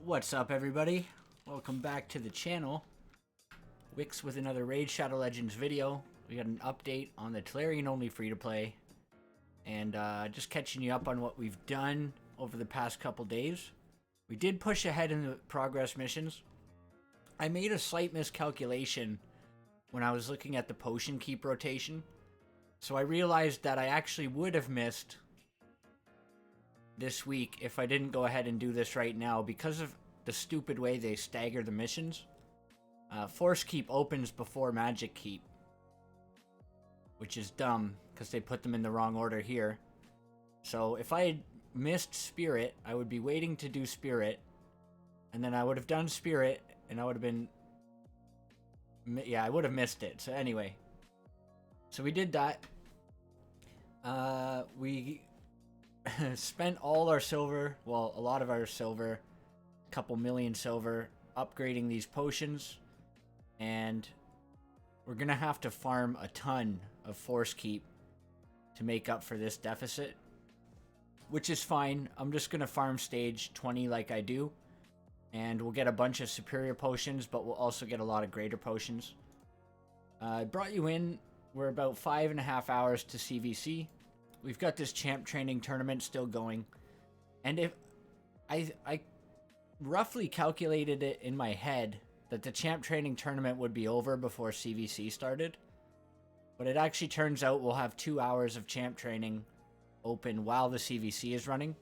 What's up, everybody? Welcome back to the channel. Wix with another Raid Shadow Legends video. We got an update on the Telerian only free-to-play. And just catching you up on what we've done over the past couple days. We did push ahead in the progress missions. I made a slight miscalculation when I was looking at the potion keep rotation. So I realized that I actually would have missed this week if I didn't go ahead and do this right now because of the stupid way they stagger the missions. Force Keep opens before Magic Keep, which is dumb because they put them in the wrong order here. So if I had missed Spirit, I would be waiting to do Spirit, and then I would have done Spirit, and I would have been... yeah, I would have missed it. So anyway, so we did that. We spent all our silver, well, a lot of our silver, a couple million silver, upgrading these potions, and we're gonna have to farm a ton of Force Keep to make up for this deficit, which is fine. I'm just gonna farm stage 20 like I do, and we'll get a bunch of superior potions, but we'll also get a lot of greater potions. I brought you in. We're about 5.5 hours to CvC. We've got this champ training tournament still going, and if I roughly calculated it in my head that the champ training tournament would be over before CvC started, but it actually turns out we'll have 2 hours of champ training open while the CvC is running.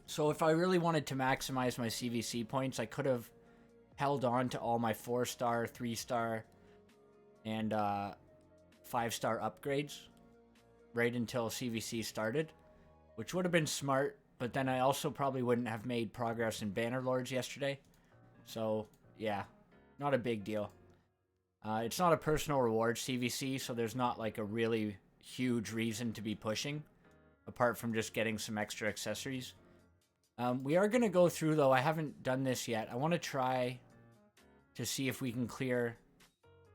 So if I really wanted to maximize my CvC points, I could have held on to all my 4-star, 3-star, and 5-star upgrades right until CvC started, which would have been smart, but then I also probably wouldn't have made progress in Bannerlords yesterday. So yeah, not a big deal. It's not a personal reward CvC, so there's not like a really huge reason to be pushing, apart from just getting some extra accessories. We are going to go through, though. I haven't done this yet. I want to try to see if we can clear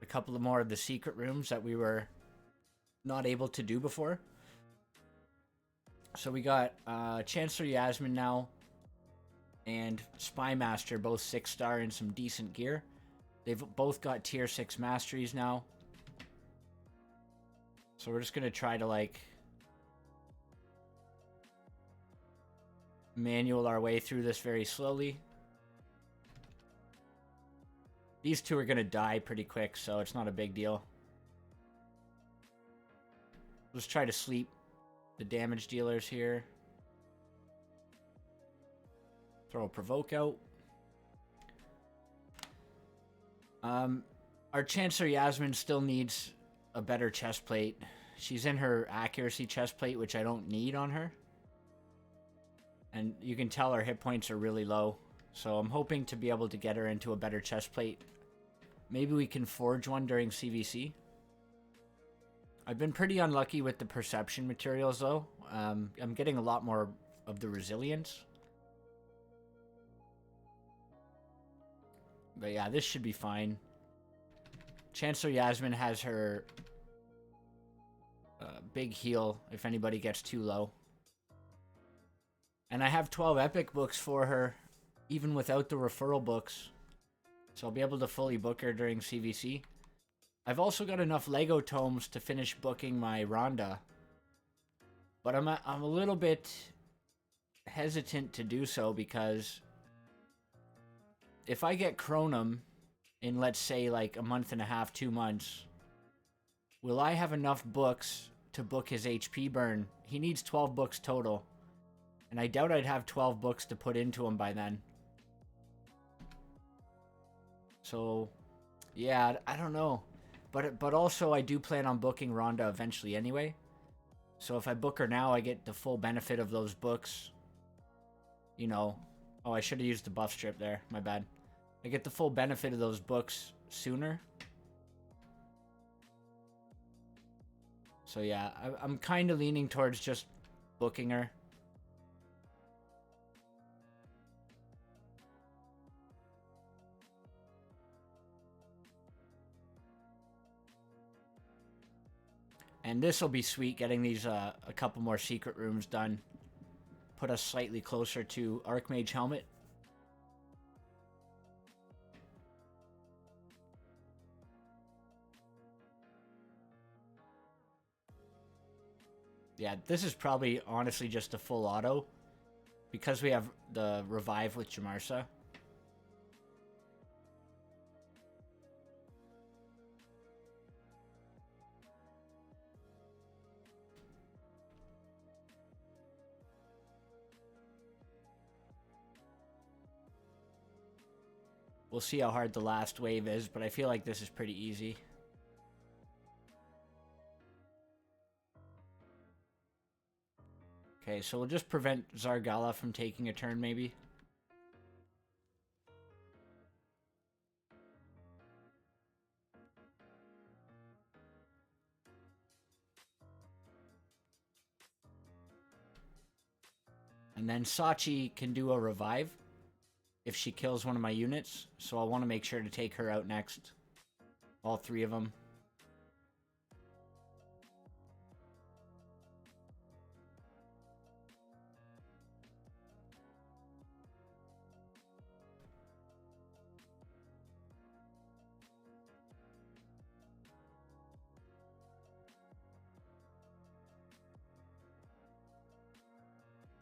a couple of more of the secret rooms that we were not able to do before. So we got Chancellor Yasmin now and Spy Master, both 6-star and some decent gear. They've both got tier 6 masteries now. So we're just going to try to like manual our way through this very slowly. These two are going to die pretty quick, so it's not a big deal. Let's try to sleep the damage dealers here. Throw a provoke out. Our Chancellor Yasmin still needs a better chest plate. She's in her accuracy chest plate, which I don't need on her. And you can tell her hit points are really low. So I'm hoping to be able to get her into a better chest plate. Maybe we can forge one during CvC. I've been pretty unlucky with the perception materials, though. I'm getting a lot more of the resilience. But yeah, this should be fine. Chancellor Yasmin has her big heal if anybody gets too low. And I have 12 epic books for her, even without the referral books. So I'll be able to fully book her during CvC. I've also got enough Lego tomes to finish booking my Rhonda. But I'm a little bit hesitant to do so because if I get Chronum in, let's say, like a month and a half, 2 months, will I have enough books to book his HP burn? He needs 12 books total. And I doubt I'd have 12 books to put into him by then. So, yeah, I don't know. But also, I do plan on booking Rhonda eventually anyway. So if I book her now, I get the full benefit of those books. You know. Oh, I should have used the buff strip there. My bad. I get the full benefit of those books sooner. So yeah, I'm kind of leaning towards just booking her. And this will be sweet, getting these a couple more secret rooms done. Put us slightly closer to Archmage Helmet. Yeah, this is probably honestly just a full auto because we have the revive with Jamarsa. We'll see how hard the last wave is, but I feel like this is pretty easy. Okay, so we'll just prevent Zargala from taking a turn, maybe. And then Sachi can do a revive if she kills one of my units, so I want to make sure to take her out next. All three of them.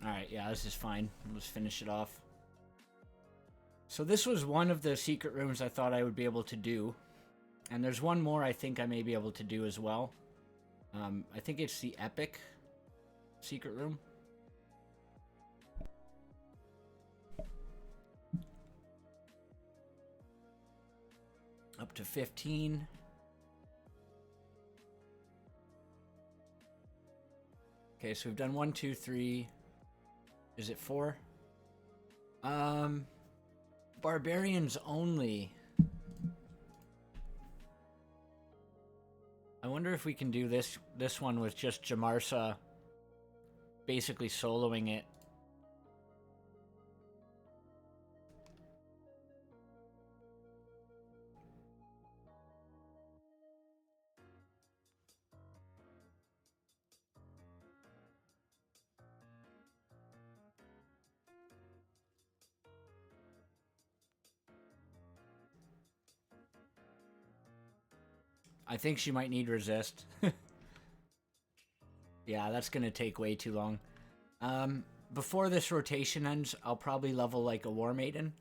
Alright, yeah, this is fine. Let's finish it off. So this was one of the secret rooms I thought I would be able to do. And there's one more I think I may be able to do as well. I think it's the Epic secret room. Up to 15. Okay, so we've done 1, 2, 3. Is it 4? Barbarians only. I wonder if we can do this one with just Jamarsa basically soloing it. I think she might need resist. Yeah, that's gonna take way too long. Before this rotation ends, I'll probably level like a War Maiden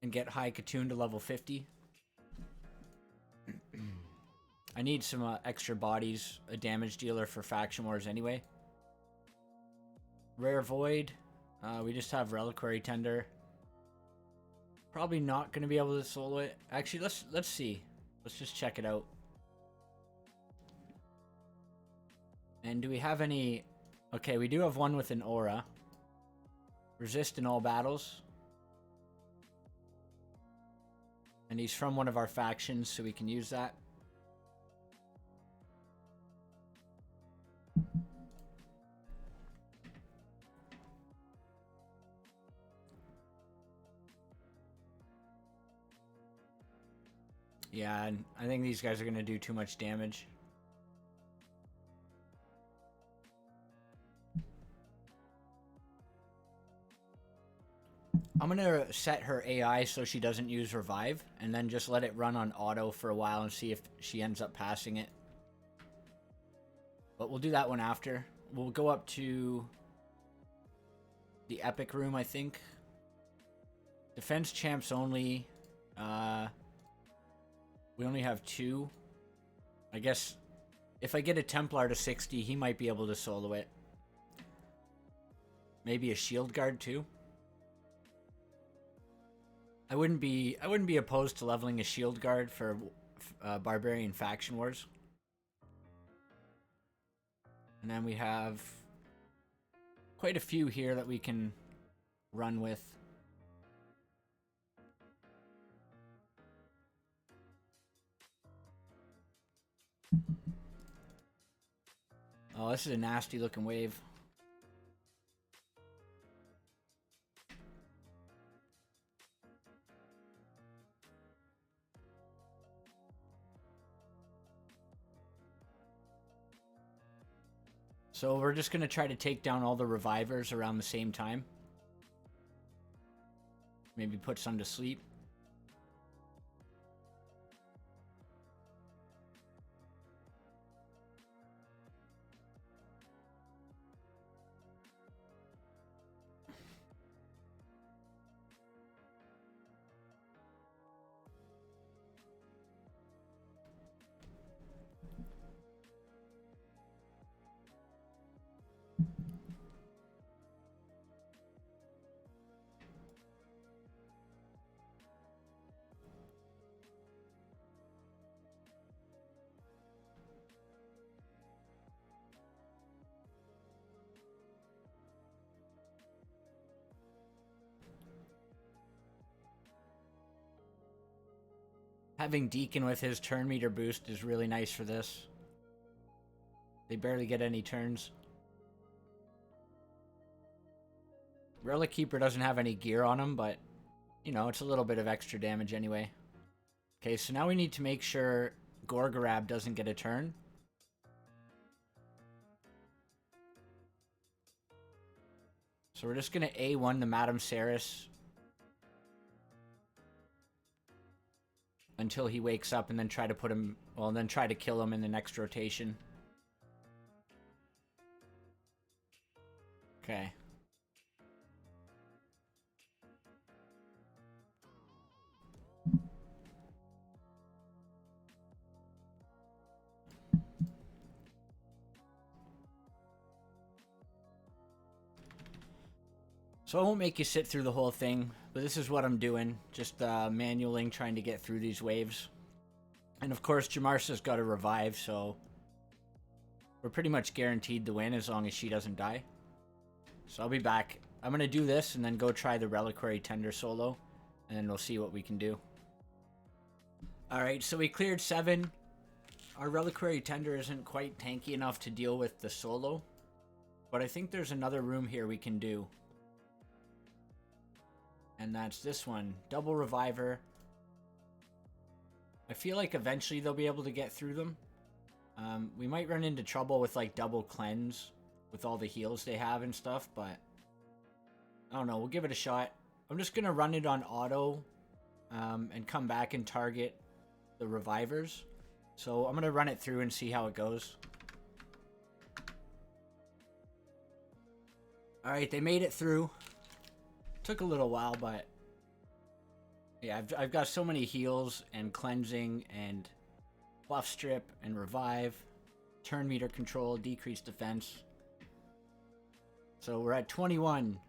and get High Katoon to level 50. I need some extra bodies, a damage dealer for Faction Wars anyway. Rare Void. We just have Reliquary Tender. Probably not gonna be able to solo it. Actually, let's see. Let's just check it out. And do we have any... Okay, we do have one with an aura. Resist in all battles. And he's from one of our factions, so we can use that. Yeah, and I think these guys are going to do too much damage. I'm going to set her AI so she doesn't use Revive, and then just let it run on auto for a while and see if she ends up passing it. But we'll do that one after. We'll go up to the Epic room, I think. Defense champs only. We only have 2. I guess if I get a Templar to 60, he might be able to solo it. Maybe a shield guard too. I wouldn't be opposed to leveling a shield guard for Barbarian Faction Wars. And then we have quite a few here that we can run with. Oh, this is a nasty looking wave. So we're just going to try to take down all the revivers around the same time. Maybe put some to sleep. Having Deacon with his turn meter boost is really nice for this. They barely get any turns. Relic Keeper doesn't have any gear on him, but, you know, it's a little bit of extra damage anyway. Okay, so now we need to make sure Gorgorab doesn't get a turn. So we're just going to A1 the Madame Ceres until he wakes up, and then try to put him, well, then try to kill him in the next rotation. Okay. So I won't make you sit through the whole thing, but this is what I'm doing. Just manualing, trying to get through these waves. And of course, Jamarsa's got to revive, so we're pretty much guaranteed to win as long as she doesn't die. So I'll be back. I'm going to do this and then go try the Reliquary Tender solo, and then we'll see what we can do. Alright, so we cleared 7. Our Reliquary Tender isn't quite tanky enough to deal with the solo, but I think there's another room here we can do. And that's this one. Double Reviver. I feel like eventually they'll be able to get through them. We might run into trouble with like double cleanse with all the heals they have and stuff, but I don't know. We'll give it a shot. I'm just going to run it on auto and come back and target the revivers. So I'm going to run it through and see how it goes. Alright, they made it through. Took a little while, but yeah, I've got so many heals and cleansing and buff strip and revive, turn meter control, decreased defense. So we're at 21.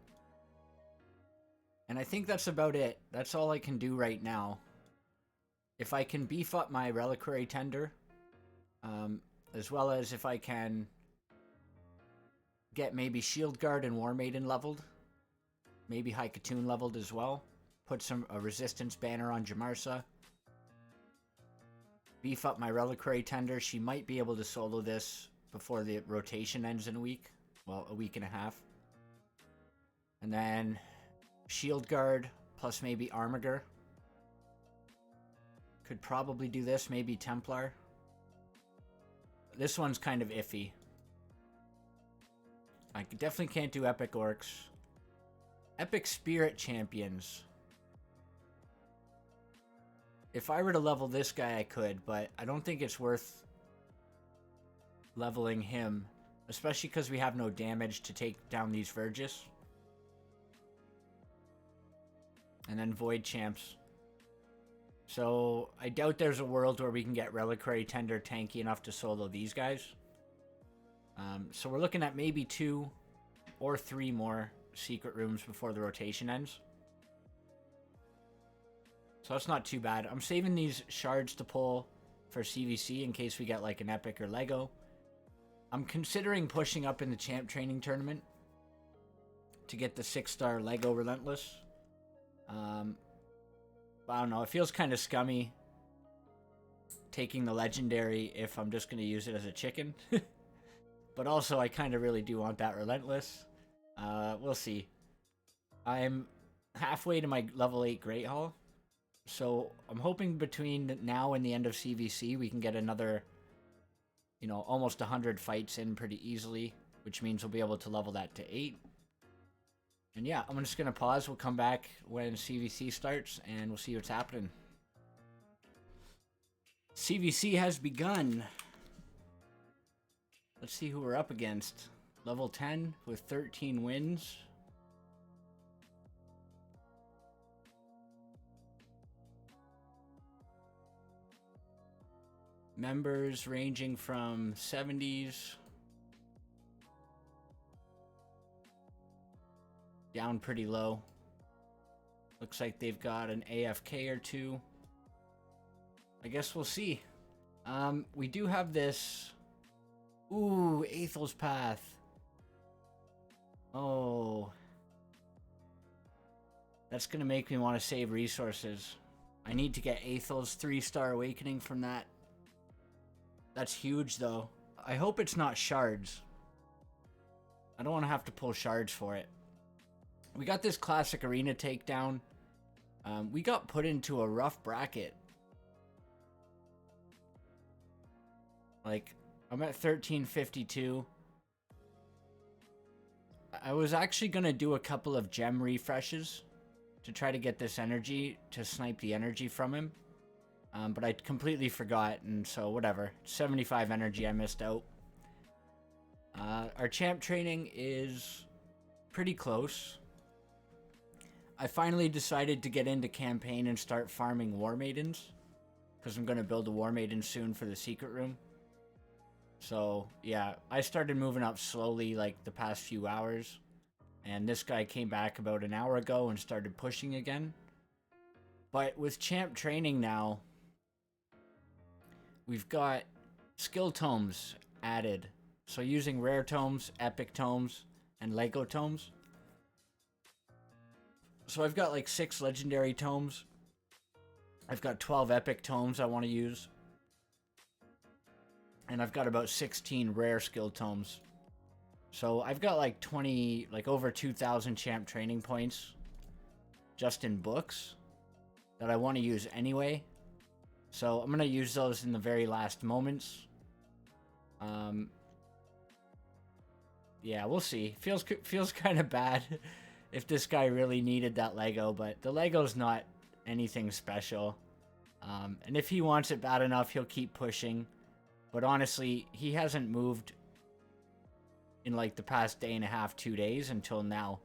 And I think that's about it. That's all I can do right now. If I can beef up my Reliquary Tender, as well as if I can get maybe Shield Guard and War Maiden leveled, maybe Haikatoon leveled as well. Put a resistance banner on Jamarsa. Beef up my Reliquary Tender. She might be able to solo this before the rotation ends in a week. Well, a week and a half. And then Shield Guard plus maybe Armiger. Could probably do this. Maybe Templar. This one's kind of iffy. I definitely can't do Epic Orcs. Epic Spirit Champions. If I were to level this guy, I could, but I don't think it's worth leveling him, especially because we have no damage to take down these Vergis. And then Void Champs. So I doubt there's a world where we can get Reliquary Tender tanky enough to solo these guys. So we're looking at maybe 2 or 3 more secret rooms before the rotation ends. So that's not too bad. I'm saving these shards to pull for CvC in case we get like an Epic or Lego. I'm considering pushing up in the Champ Training Tournament to get the 6-star Lego Relentless. But I don't know. It feels kind of scummy taking the Legendary if I'm just going to use it as a chicken. But also, I kind of really do want that Relentless. We'll see. I'm halfway to my level 8 Great Hall. So I'm hoping between now and the end of CvC we can get another, you know, almost 100 fights in pretty easily, which means we'll be able to level that to 8. And yeah, I'm just going to pause. We'll come back when CvC starts and we'll see what's happening. CvC has begun. Let's see who we're up against. Level 10 with 13 wins. Members ranging from 70s down pretty low. Looks like they've got an AFK or 2. I guess we'll see. We do have this. Ooh, Athel's Path. Oh. That's going to make me want to save resources. I need to get Athel's 3-star awakening from that. That's huge, though. I hope it's not shards. I don't want to have to pull shards for it. We got this classic arena takedown. We got put into a rough bracket. Like, I'm at 1352. I was actually going to do a couple of gem refreshes to try to get this energy, to snipe the energy from him. But I completely forgot, and so whatever. 75 energy I missed out. Our champ training is pretty close. I finally decided to get into campaign and start farming War Maidens, because I'm going to build a War Maiden soon for the secret room. So, yeah, I started moving up slowly like the past few hours. And this guy came back about an hour ago and started pushing again. But with champ training now, we've got skill tomes added. So using rare tomes, epic tomes, and Lego tomes. So I've got like 6 legendary tomes. I've got 12 epic tomes I want to use. And I've got about 16 rare skill tomes. So I've got like 20, like over 2,000 champ training points just in books that I want to use anyway. So I'm going to use those in the very last moments. Yeah, we'll see. Feels kind of bad if this guy really needed that Lego, but the Lego's not anything special. And if he wants it bad enough, he'll keep pushing. But honestly, he hasn't moved in like the past day and a half, 2 days until now.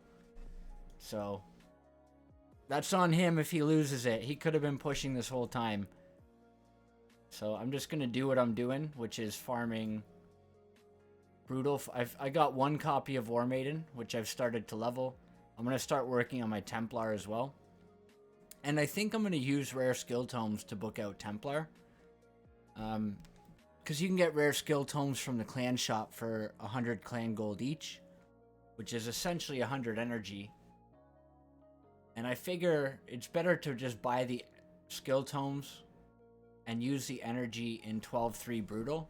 So that's on him if he loses it. He could have been pushing this whole time. So I'm just going to do what I'm doing, which is farming Brutal. I got 1 copy of War Maiden, which I've started to level. I'm going to start working on my Templar as well. And I think I'm going to use rare skill tomes to book out Templar. Because you can get rare skill tomes from the clan shop for 100 clan gold each, which is essentially 100 energy. And I figure it's better to just buy the skill tomes and use the energy in 12-3 Brutal,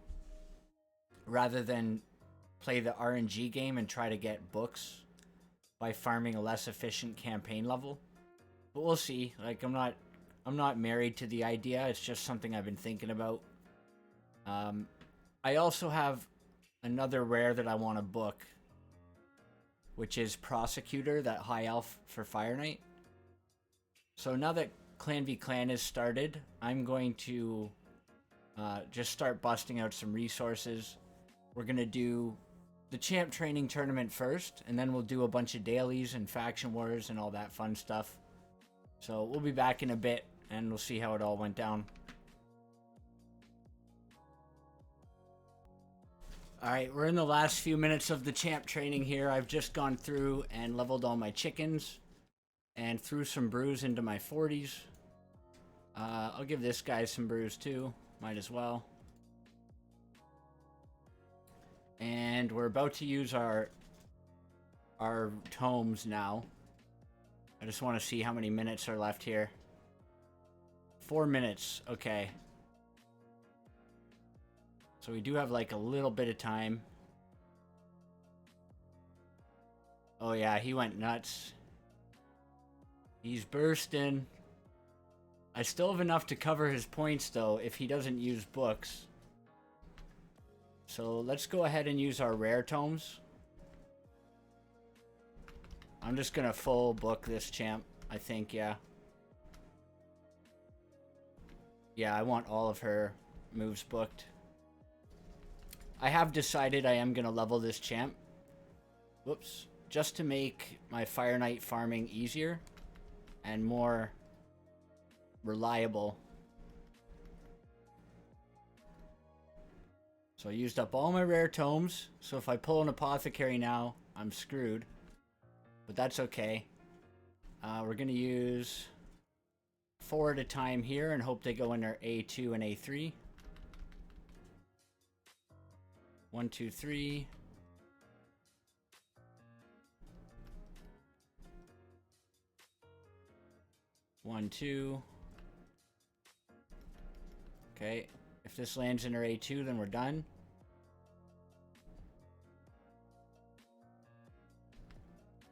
rather than play the RNG game and try to get books by farming a less efficient campaign level. But we'll see. Like, I'm not married to the idea. It's just something I've been thinking about. I also have another rare that I want to book, which is Prosecutor, that high elf for Fire Knight. So now that Clan v Clan is started, I'm going to just start busting out some resources. We're going to do the champ training tournament first, and then we'll do a bunch of dailies and faction wars and all that fun stuff. So we'll be back in a bit, and we'll see how it all went down. Alright, we're in the last few minutes of the champ training here. I've just gone through and leveled all my chickens and threw some brews into my 40s. I'll give this guy some brews too. Might as well. And we're about to use our tomes now. I just want to see how many minutes are left here. 4 minutes. Okay. So we do have like a little bit of time. Oh yeah, he went nuts. He's bursting. I still have enough to cover his points though if he doesn't use books. So let's go ahead and use our rare tomes. I'm just gonna full book this champ, I think, yeah. Yeah, I want all of her moves booked. I have decided I am gonna level this champ. Whoops. Just to make my Fire Knight farming easier and more reliable. So I used up all my rare tomes, so if I pull an Apothecary now, I'm screwed. But that's okay. We're going to use 4 at a time here and hope they go in their A2 and A3. 1, 2, 3. One, two. Okay, if this lands in her A2, then we're done.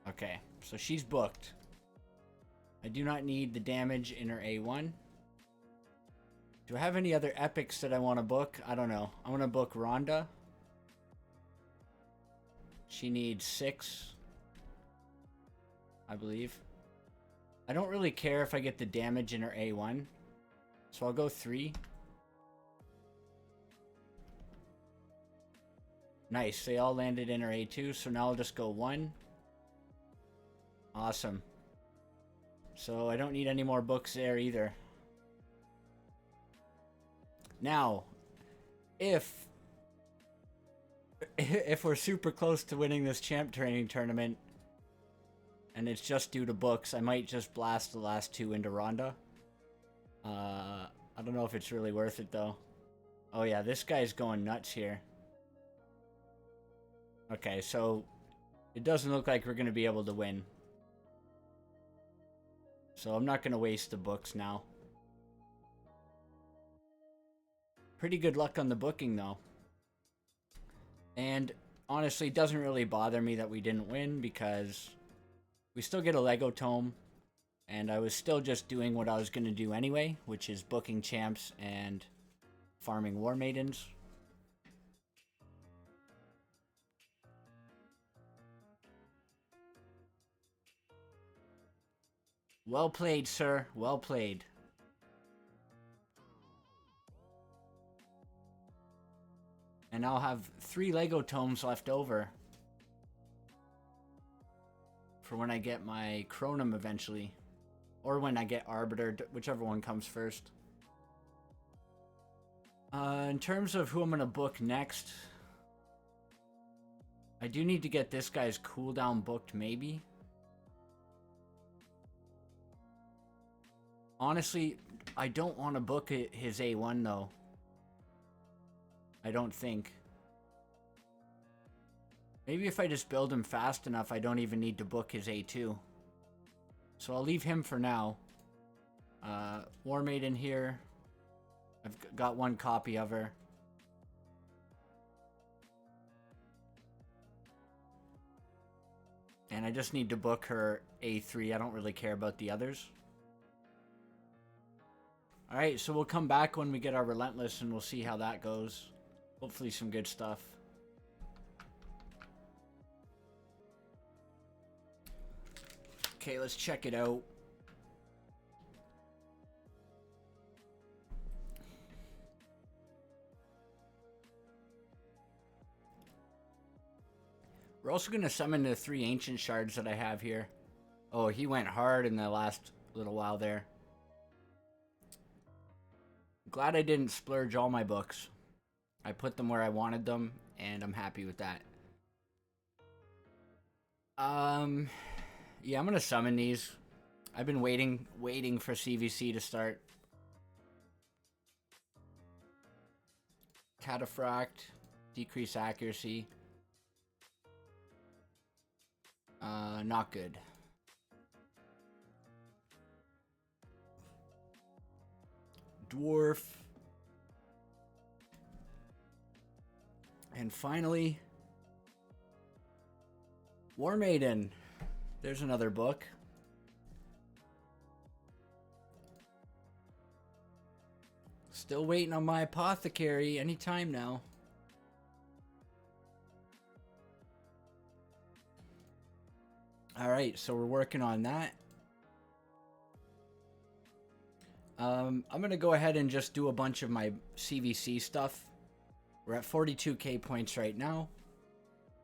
Okay, so she's booked. I do not need the damage in her A1. Do I have any other epics that I want to book? I don't know. I want to book Rhonda. She needs 6, I believe. I don't really care if I get the damage in her A1, so I'll go 3. Nice, they all landed in her A2, so now I'll just go 1. Awesome. So I don't need any more books there either. Now, if we're super close to winning this champ training tournament, and it's just due to books, I might just blast the last 2 into Rhonda. I don't know if it's really worth it though. Oh yeah, this guy's going nuts here. Okay, so it doesn't look like we're going to be able to win. So I'm not going to waste the books now. Pretty good luck on the booking though. And honestly, it doesn't really bother me that we didn't win because we still get a Lego tome. And I was still just doing what I was going to do anyway, which is booking champs and farming war maidens. Well played, sir. Well played. And I'll have 3 Lego tomes left over for when I get my Chronum eventually. Or when I get Arbiter, whichever one comes first. In terms of who I'm going to book next, I do need to get this guy's cooldown booked maybe. Honestly, I don't want to book his A1 though. I don't think. Maybe if I just build him fast enough, I don't even need to book his A2. So I'll leave him for now. War Maiden here. I've got 1 copy of her. And I just need to book her A3. I don't really care about the others. Alright, so we'll come back when we get our Relentless and we'll see how that goes. Hopefully some good stuff. Okay, let's check it out. We're also going to summon the 3 ancient shards that I have here. Oh, he went hard in the last little while there. Glad I didn't splurge all my books. I put them where I wanted them, and I'm happy with that. Yeah, I'm gonna summon these. I've been waiting for CvC to start. Cataphract, decrease accuracy. Not good. Dwarf. And finally, War Maiden. There's another book. Still waiting on my apothecary anytime now. Alright, so we're working on that. I'm going to go ahead and just do a bunch of my CvC stuff. We're at 42k points right now.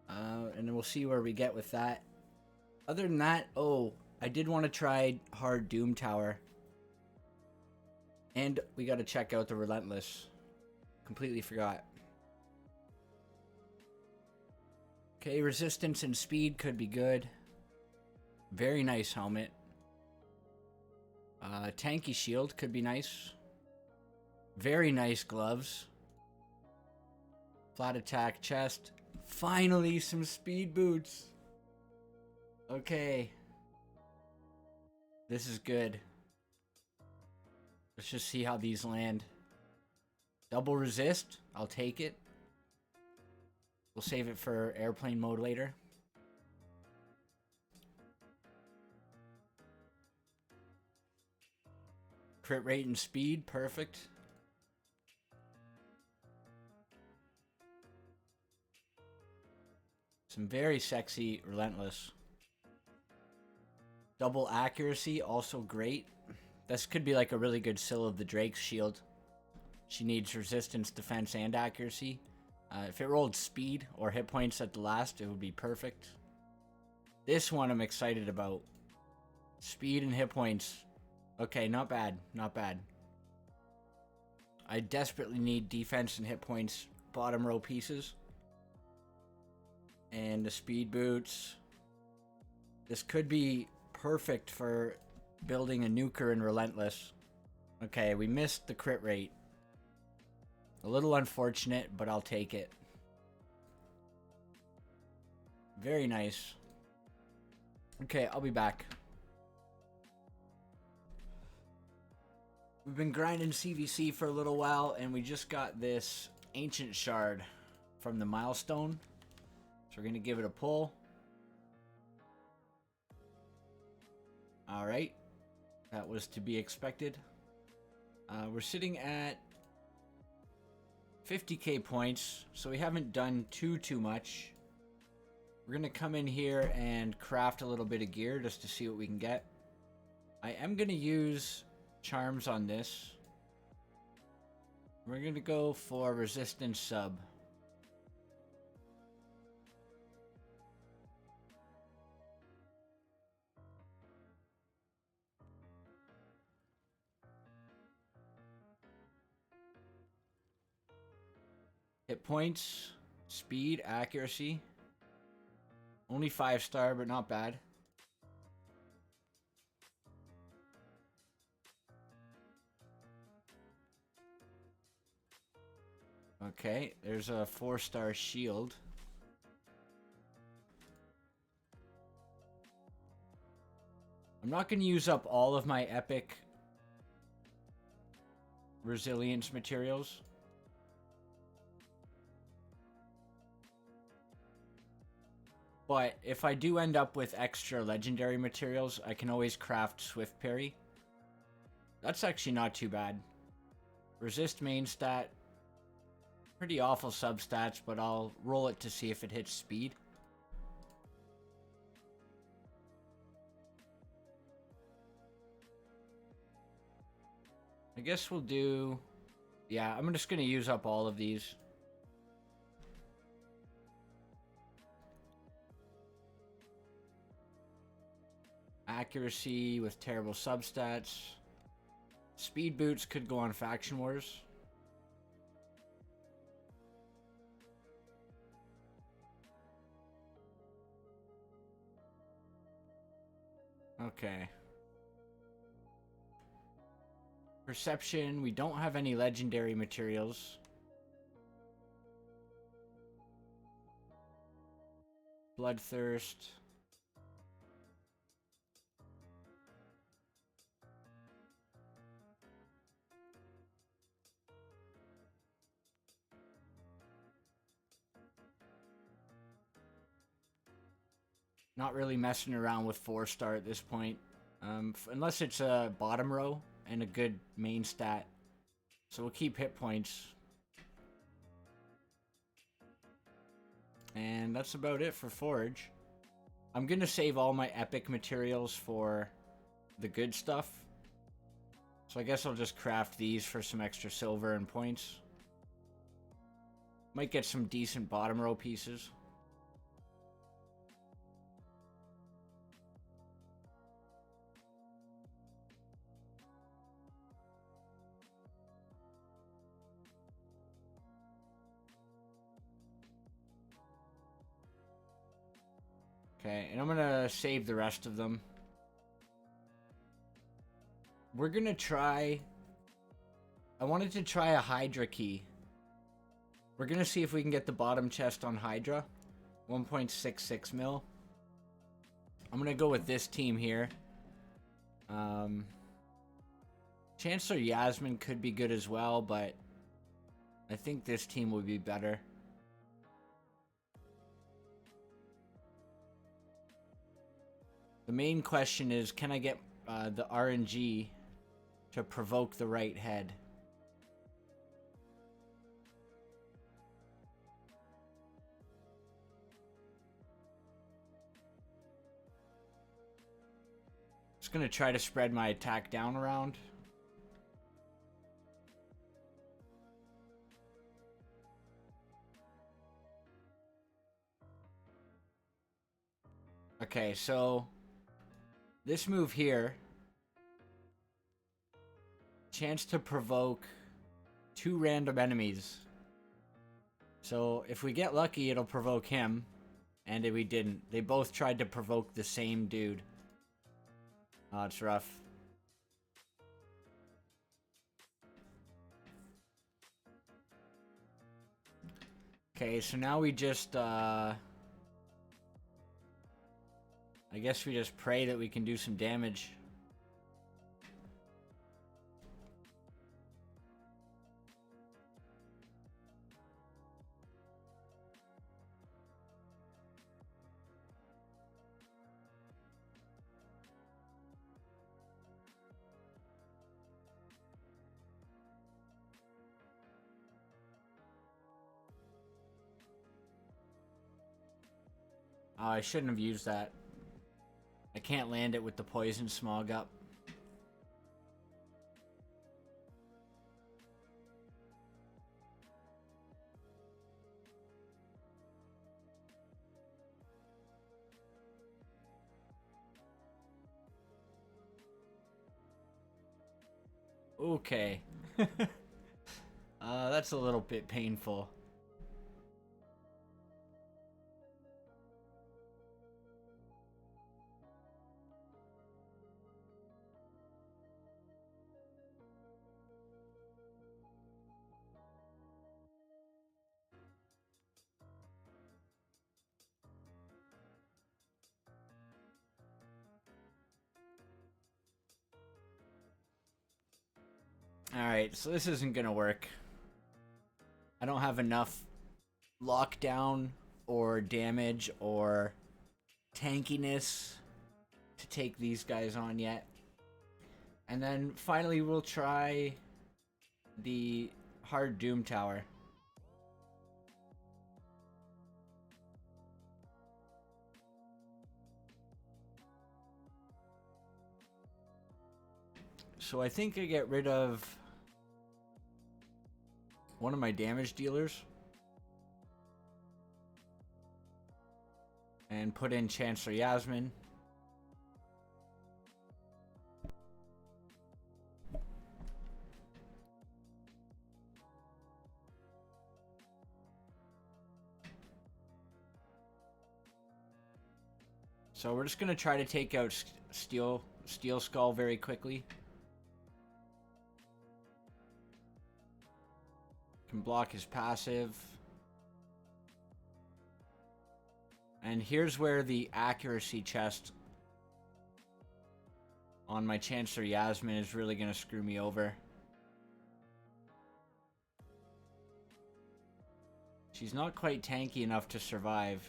And then we'll see where we get with that. Other than that, oh, I did want to try Hard Doom Tower. And we got to check out the Relentless. Completely forgot. Okay, resistance and speed could be good. Very nice helmet. Tanky shield could be nice. Very nice gloves. Flat attack chest. Finally, some speed boots. Okay. This is good. Let's just see how these land. Double resist. I'll take it. We'll save it for airplane mode later. Crit rate and speed. Perfect. Some very sexy Relentless. Double accuracy. Also great. This could be like a really good Sill of the Drake's shield. She needs resistance, defense, and accuracy. If it rolled speed or hit points at the last, it would be perfect. This one I'm excited about. Speed and hit points. Okay, not bad. Not bad. I desperately need defense and hit points bottom row pieces. And the speed boots. This could be perfect for building a nuker in Relentless. Okay, we missed the crit rate. A little unfortunate, but I'll take it. Very nice. Okay, I'll be back. We've been grinding CvC for a little while, and we just got this Ancient Shard from the milestone. So we're going to give it a pull. Alright. That was to be expected. We're sitting at 50k points, so we haven't done too much. We're gonna come in here and craft a little bit of gear just to see what we can get. I am gonna use charms on this. We're gonna go for resistance sub. Hit points, speed, accuracy. Only 5-star, but not bad. Okay, there's a 4-star shield. I'm not going to use up all of my epic resilience materials. But if I do end up with extra legendary materials, I can always craft Swift Parry. That's actually not too bad. Resist main stat. Pretty awful substats, but I'll roll it to see if it hits speed. I guess we'll do... Yeah, I'm just going to use up all of these. Accuracy with terrible substats. Speed boots could go on Faction Wars. Okay. Perception, we don't have any legendary materials. Bloodthirst. Not really messing around with 4-star at this point. Unless it's a bottom row and a good main stat. So we'll keep hit points. And that's about it for Forge. I'm going to save all my epic materials for the good stuff. So I guess I'll just craft these for some extra silver and points. Might get some decent bottom row pieces. Okay, and I'm gonna save the rest of them. We're gonna try... I wanted to try a Hydra key. We're gonna see if we can get the bottom chest on Hydra. 1.66 mil. I'm gonna go with this team here. Chancellor Yasmin could be good as well, but I think this team would be better. The main question is, can I get the RNG to provoke the right head? Just gonna try to spread my attack down around. Okay, so this move here, chance to provoke 2 random enemies. So if we get lucky, it'll provoke him, and we didn't. They both tried to provoke the same dude. Oh, it's rough. Okay, so now we just, I guess we just pray that we can do some damage. Oh, I shouldn't have used that. I can't land it with the poison smog up. Okay. That's a little bit painful. Alright, so this isn't gonna work. I don't have enough lockdown or damage or tankiness to take these guys on yet. And then finally we'll try the hard Doom Tower. So I think I get rid of one of my damage dealers and put in Chancellor Yasmin. So we're just gonna try to take out Steel Skull very quickly. Can block his passive. And here's where the accuracy chest on my Chancellor Yasmin is really gonna screw me over. She's not quite tanky enough to survive.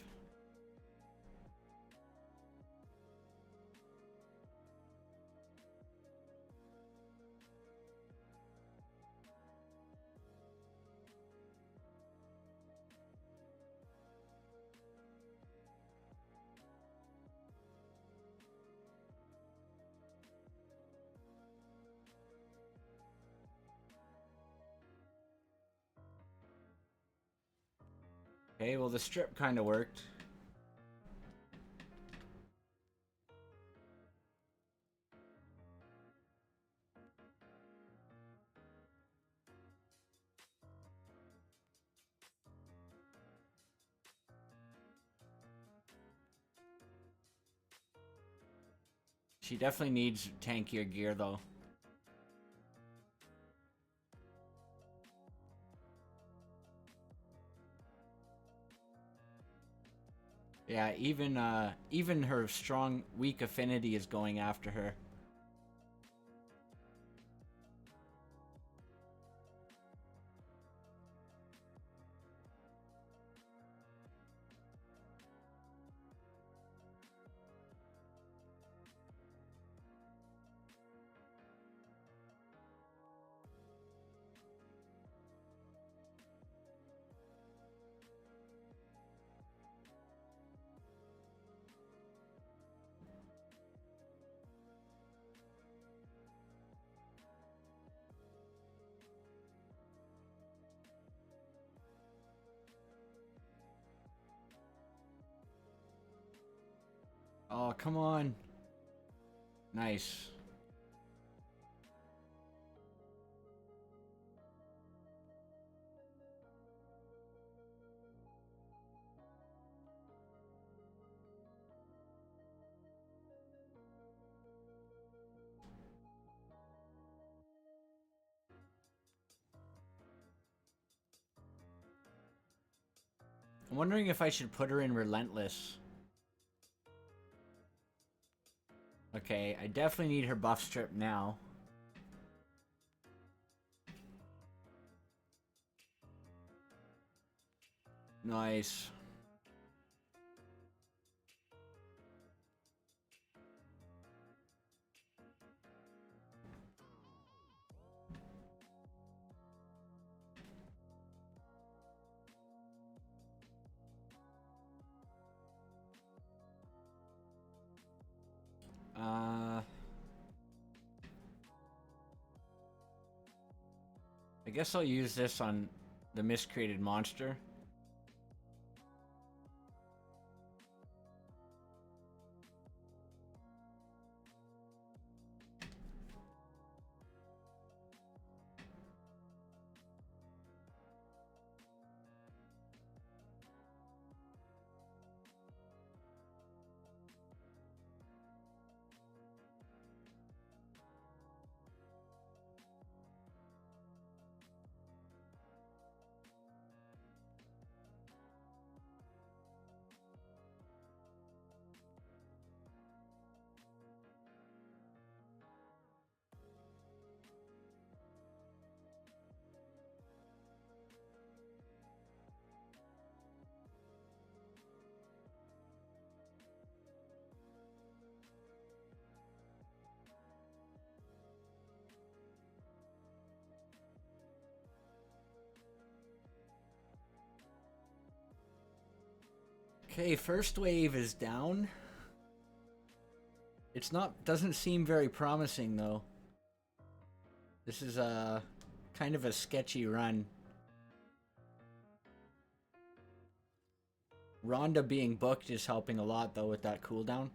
Okay, well the strip kind of worked. She definitely needs tankier gear though. Yeah, even her strong, weak affinity is going after her. Oh, come on. Nice. I'm wondering if I should put her in Relentless. Okay, I definitely need her buff strip now. Nice. I guess I'll use this on the miscreated monster. Okay, first wave is down. It's not, doesn't seem very promising though. This is a kind of a sketchy run. Rhonda being booked is helping a lot though with that cooldown.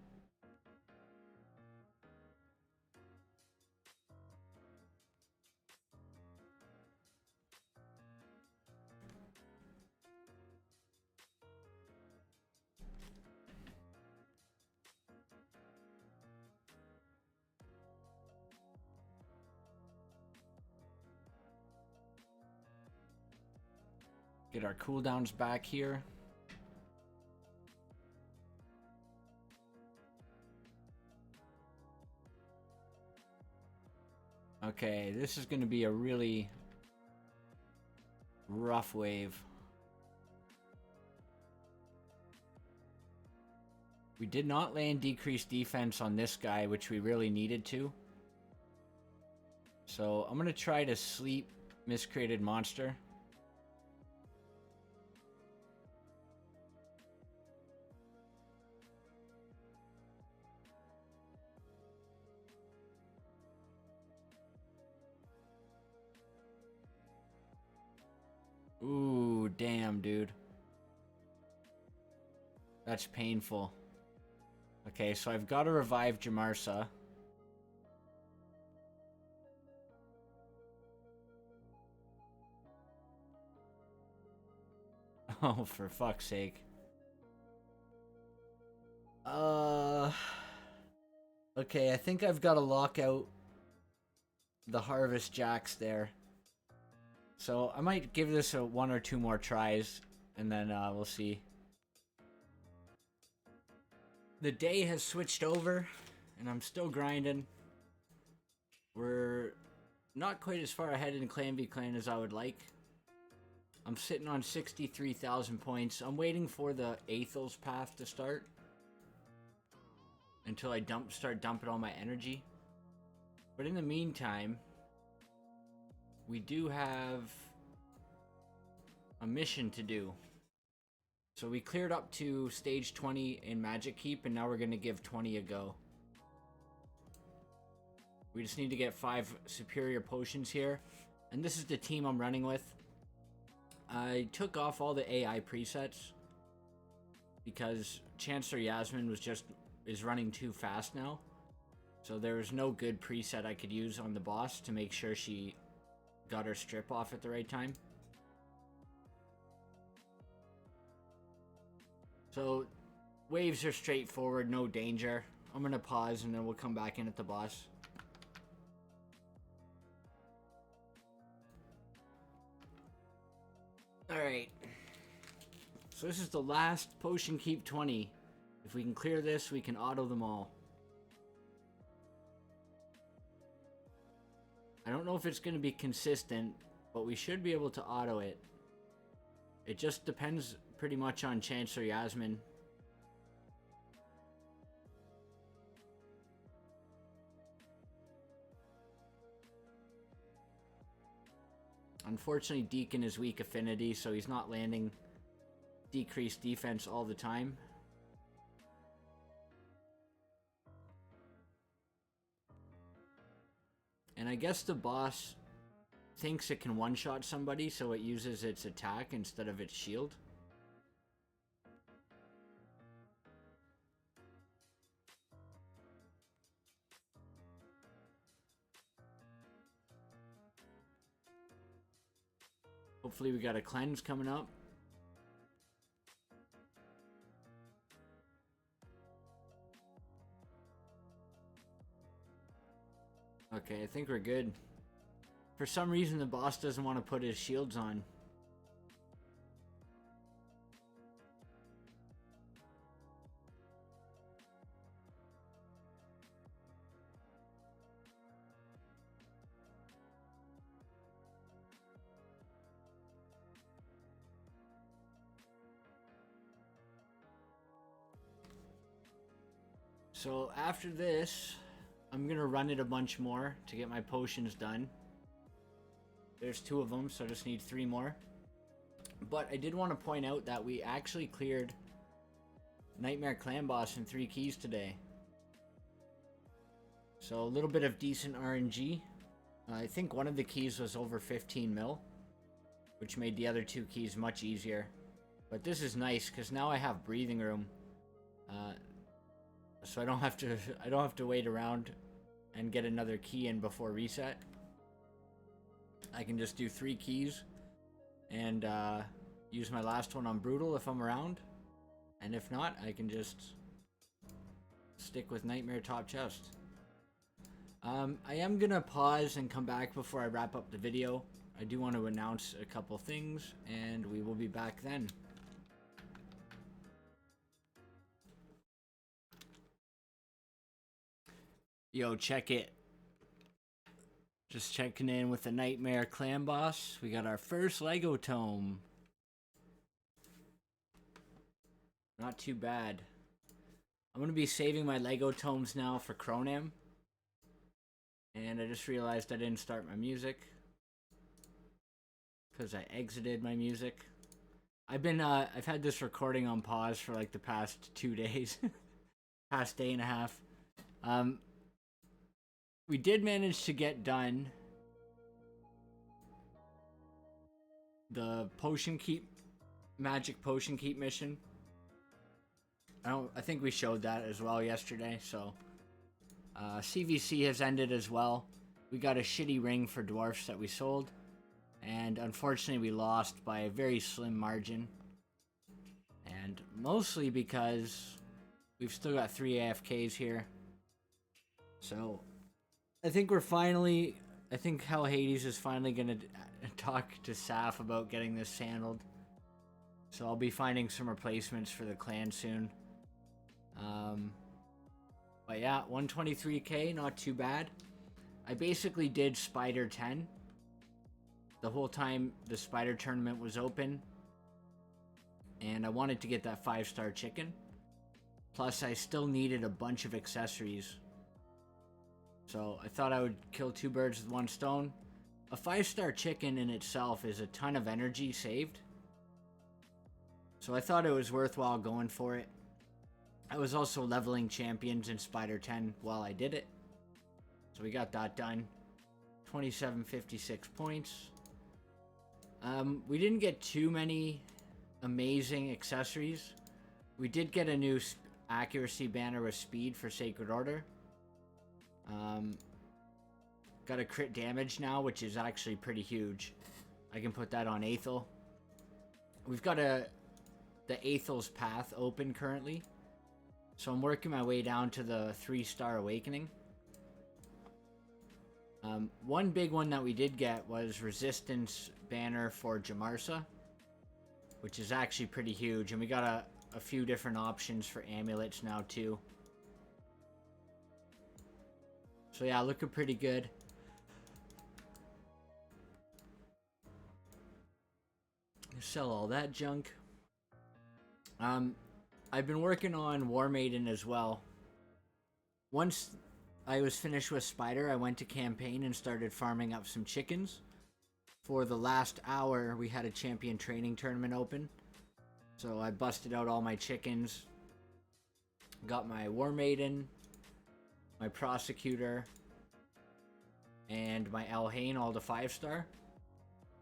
Get our cooldowns back here. Okay, this is going to be a really rough wave. We did not land decreased defense on this guy, which we really needed to. So I'm going to try to sleep miscreated monster. Ooh, damn, dude. That's painful. Okay, so I've got to revive Jamarsa. Oh, for fuck's sake. Okay, I think I've got to lock out the Harvest Jacks there. So I might give this a 1 or 2 more tries, and then we'll see. The day has switched over, and I'm still grinding. We're not quite as far ahead in Clan v Clan as I would like. I'm sitting on 63,000 points. I'm waiting for the Athel's path to start until I start dumping all my energy. But in the meantime, we do have a mission to do. So we cleared up to stage 20 in Magic Keep, and now we're going to give 20 a go. We just need to get 5 superior potions here. And this is the team I'm running with. I took off all the AI presets because Chancellor Yasmin was just is running too fast now. So there was no good preset I could use on the boss to make sure she got her strip off at the right time. So waves are straightforward, no danger. I'm gonna pause and then we'll come back in at the boss. Alright. So this is the last potion keep 20. If we can clear this, we can auto them all. I don't know if it's going to be consistent, but we should be able to auto it. It just depends pretty much on Chancellor Yasmin. Unfortunately, Deacon is weak affinity, so he's not landing decreased defense all the time. And I guess the boss thinks it can one-shot somebody, so it uses its attack instead of its shield. Hopefully we got a cleanse coming up. Okay, I think we're good. For some reason, the boss doesn't want to put his shields on. So after this, I'm gonna run it a bunch more to get my potions done. There's 2 of them, so I just need 3 more. But I did want to point out that we actually cleared Nightmare Clan Boss in 3 keys today. So a little bit of decent RNG. I think one of the keys was over 15 mil, which made the other 2 keys much easier. But this is nice because now I have breathing room. So I don't have to wait around and get another key in before reset. I can just do 3 keys and use my last one on Brutal if I'm around. And if not, I can just stick with Nightmare Top Chest. I am gonna pause and come back before I wrap up the video. I do want to announce a couple things, and we will be back then. Yo, check it. Just checking in with the Nightmare Clan Boss. We got our first Lego tome. Not too bad. I'm going to be saving my Lego tomes now for Cronam. And I just realized I didn't start my music. Because I exited my music. I've had this recording on pause for like the past 2 days. Past day and a half. We did manage to get done the potion keep, magic potion keep mission. I think we showed that as well yesterday. So CvC has ended as well. We got a shitty ring for dwarfs that we sold, and unfortunately we lost by a very slim margin, and mostly because we've still got 3 AFKs here. So I think Hell Hades is finally gonna talk to Saf about getting this handled. So I'll be finding some replacements for the clan soon. But yeah, 123k, not too bad. I basically did Spider 10 the whole time the Spider tournament was open. And I wanted to get that 5-star chicken. Plus I still needed a bunch of accessories. So I thought I would kill 2 birds with 1 stone. A 5-star chicken in itself is a ton of energy saved. So I thought it was worthwhile going for it. I was also leveling champions in Spider 10 while I did it. So we got that done. 2756 points. We didn't get too many amazing accessories. We did get a new accuracy banner with speed for Sacred Order. Got a crit damage now, which is actually pretty huge. I can put that on Athel. We've got the Athel's path open currently. So I'm working my way down to the 3-star awakening. One big one that we did get was resistance banner for Jamarsa, which is actually pretty huge. And we got a few different options for amulets now too. So yeah, looking pretty good. Sell all that junk. I've been working on War Maiden as well. Once I was finished with Spider, I went to campaign and started farming up some chickens. For the last hour, we had a champion training tournament open. So I busted out all my chickens. Got my War Maiden, my Prosecutor, and my Alhain all to 5-star.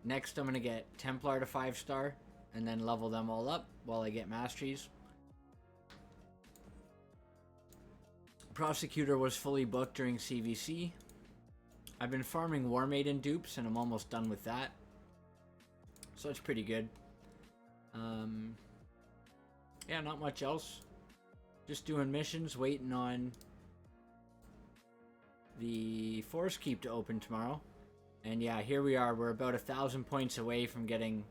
Next, I'm going to get Templar to 5-star, and then level them all up while I get masteries. Prosecutor was fully booked during CvC. I've been farming War Maiden dupes, and I'm almost done with that. So it's pretty good. Yeah, not much else. Just doing missions, waiting on the Forest Keep to open tomorrow. And yeah, here we are. We're about 1,000 points away from getting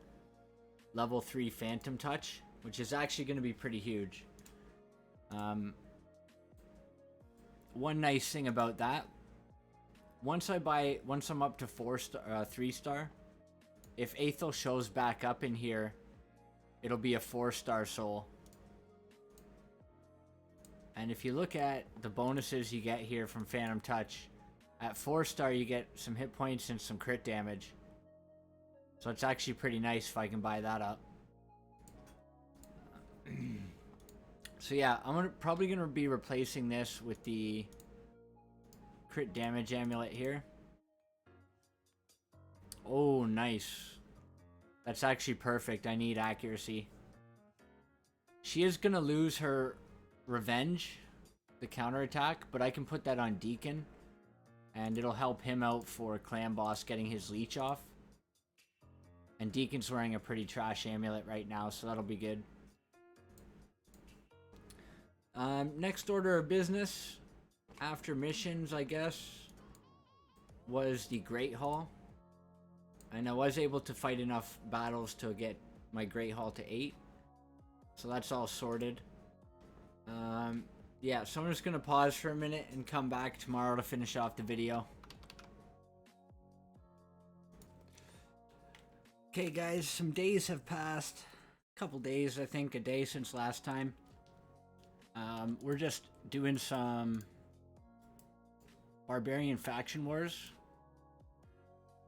level 3 Phantom Touch, which is actually going to be pretty huge. One nice thing about that, once I'm up to 3-star, if Athel shows back up in here, it'll be a 4-star soul. And if you look at the bonuses you get here from Phantom Touch, at 4-star you get some hit points and some crit damage. So it's actually pretty nice if I can buy that up. So yeah, I'm probably going to be replacing this with the crit damage amulet here. Oh, nice. That's actually perfect. I need accuracy. She is going to lose her revenge, the counterattack, but I can put that on Deacon. And it'll help him out for Clan Boss getting his leech off. And Deacon's wearing a pretty trash amulet right now, so that'll be good. Next order of business, after missions, I guess, was the Great Hall. And I was able to fight enough battles to get my Great Hall to 8. So that's all sorted. Yeah, so I'm just going to pause for a minute and come back tomorrow to finish off the video. Okay guys, some days have passed. A couple days, I think, a day since last time. We're just doing some Barbarian faction wars.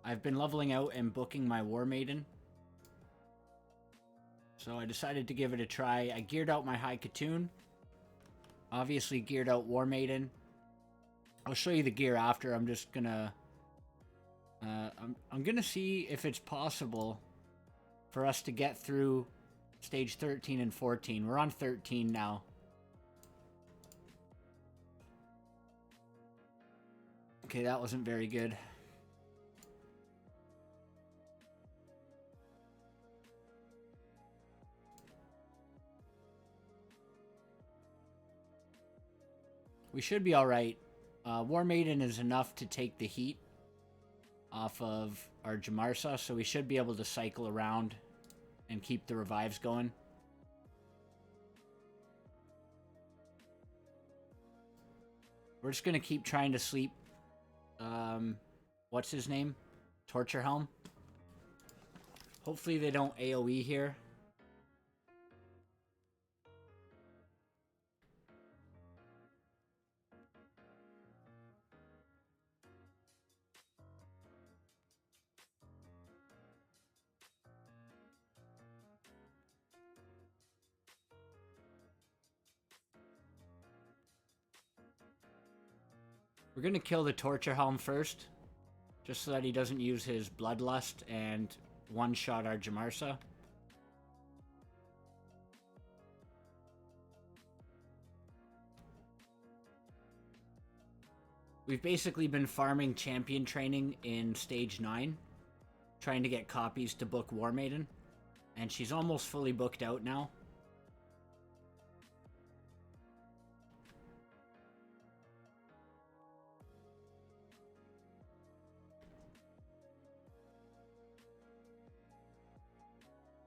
I've been leveling out and booking my War Maiden. So I decided to give it a try. I geared out my High Katoon. Obviously geared out War Maiden. I'll show you the gear after. I'm just gonna... I'm gonna see if it's possible for us to get through stage 13 and 14. We're on 13 now. Okay, that wasn't very good. We should be alright. War Maiden is enough to take the heat off of our Jamarsa, so we should be able to cycle around and keep the revives going. We're just going to keep trying to sleep. What's his name? Torture Helm. Hopefully they don't AoE here. We're going to kill the Torture Helm first, just so that he doesn't use his Bloodlust and one-shot our Jamarsa. We've basically been farming champion training in stage 9, trying to get copies to book War Maiden, and she's almost fully booked out now.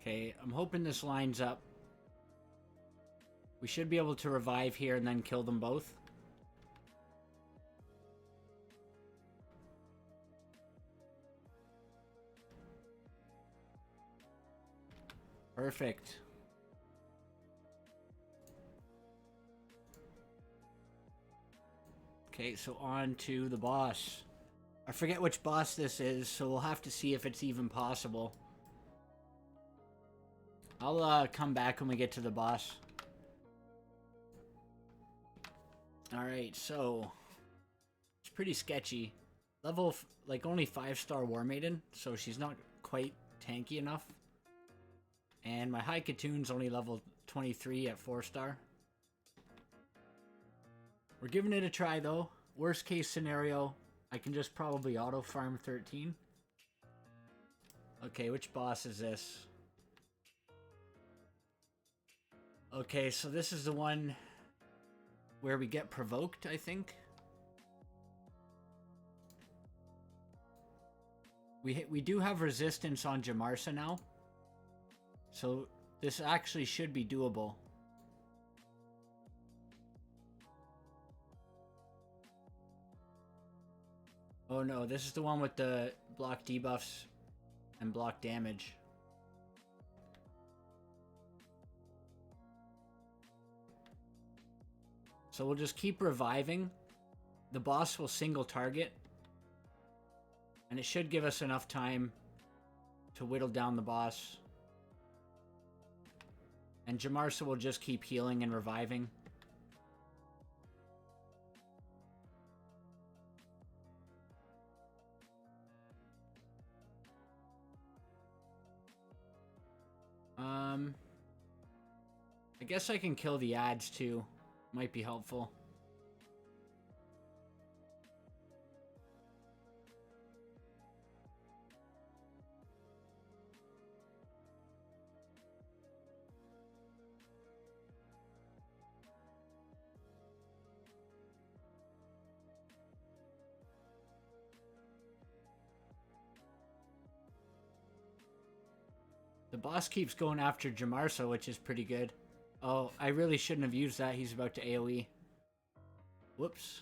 Okay, I'm hoping this lines up. We should be able to revive here and then kill them both. Perfect. Okay, so on to the boss. I forget which boss this is, so we'll have to see if it's even possible. I'll come back when we get to the boss. Alright, so it's pretty sketchy. Level, like, only 5-star War Maiden, so she's not quite tanky enough. And my High Katoon's only level 23 at 4-star. We're giving it a try, though. Worst case scenario, I can just probably auto farm 13. Okay, which boss is this? Okay, so this is the one where we get provoked, I think. We do have resistance on Jamarsa now. So this actually should be doable. Oh no, this is the one with the block debuffs and block damage. So we'll just keep reviving. The boss will single target. And it should give us enough time to whittle down the boss. And Jamarsa will just keep healing and reviving. I guess I can kill the ads too. Might be helpful. The boss keeps going after Jamarsa, which is pretty good. Oh, I really shouldn't have used that. He's about to AoE. Whoops.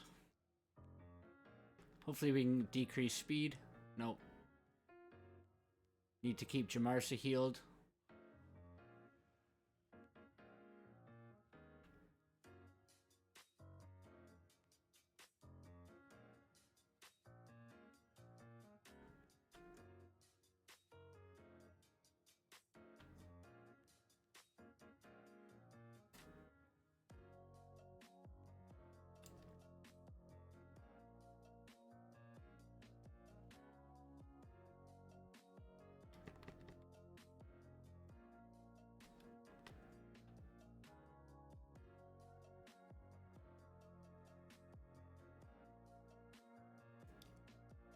Hopefully we can decrease speed. Nope. Need to keep Jamarsa healed.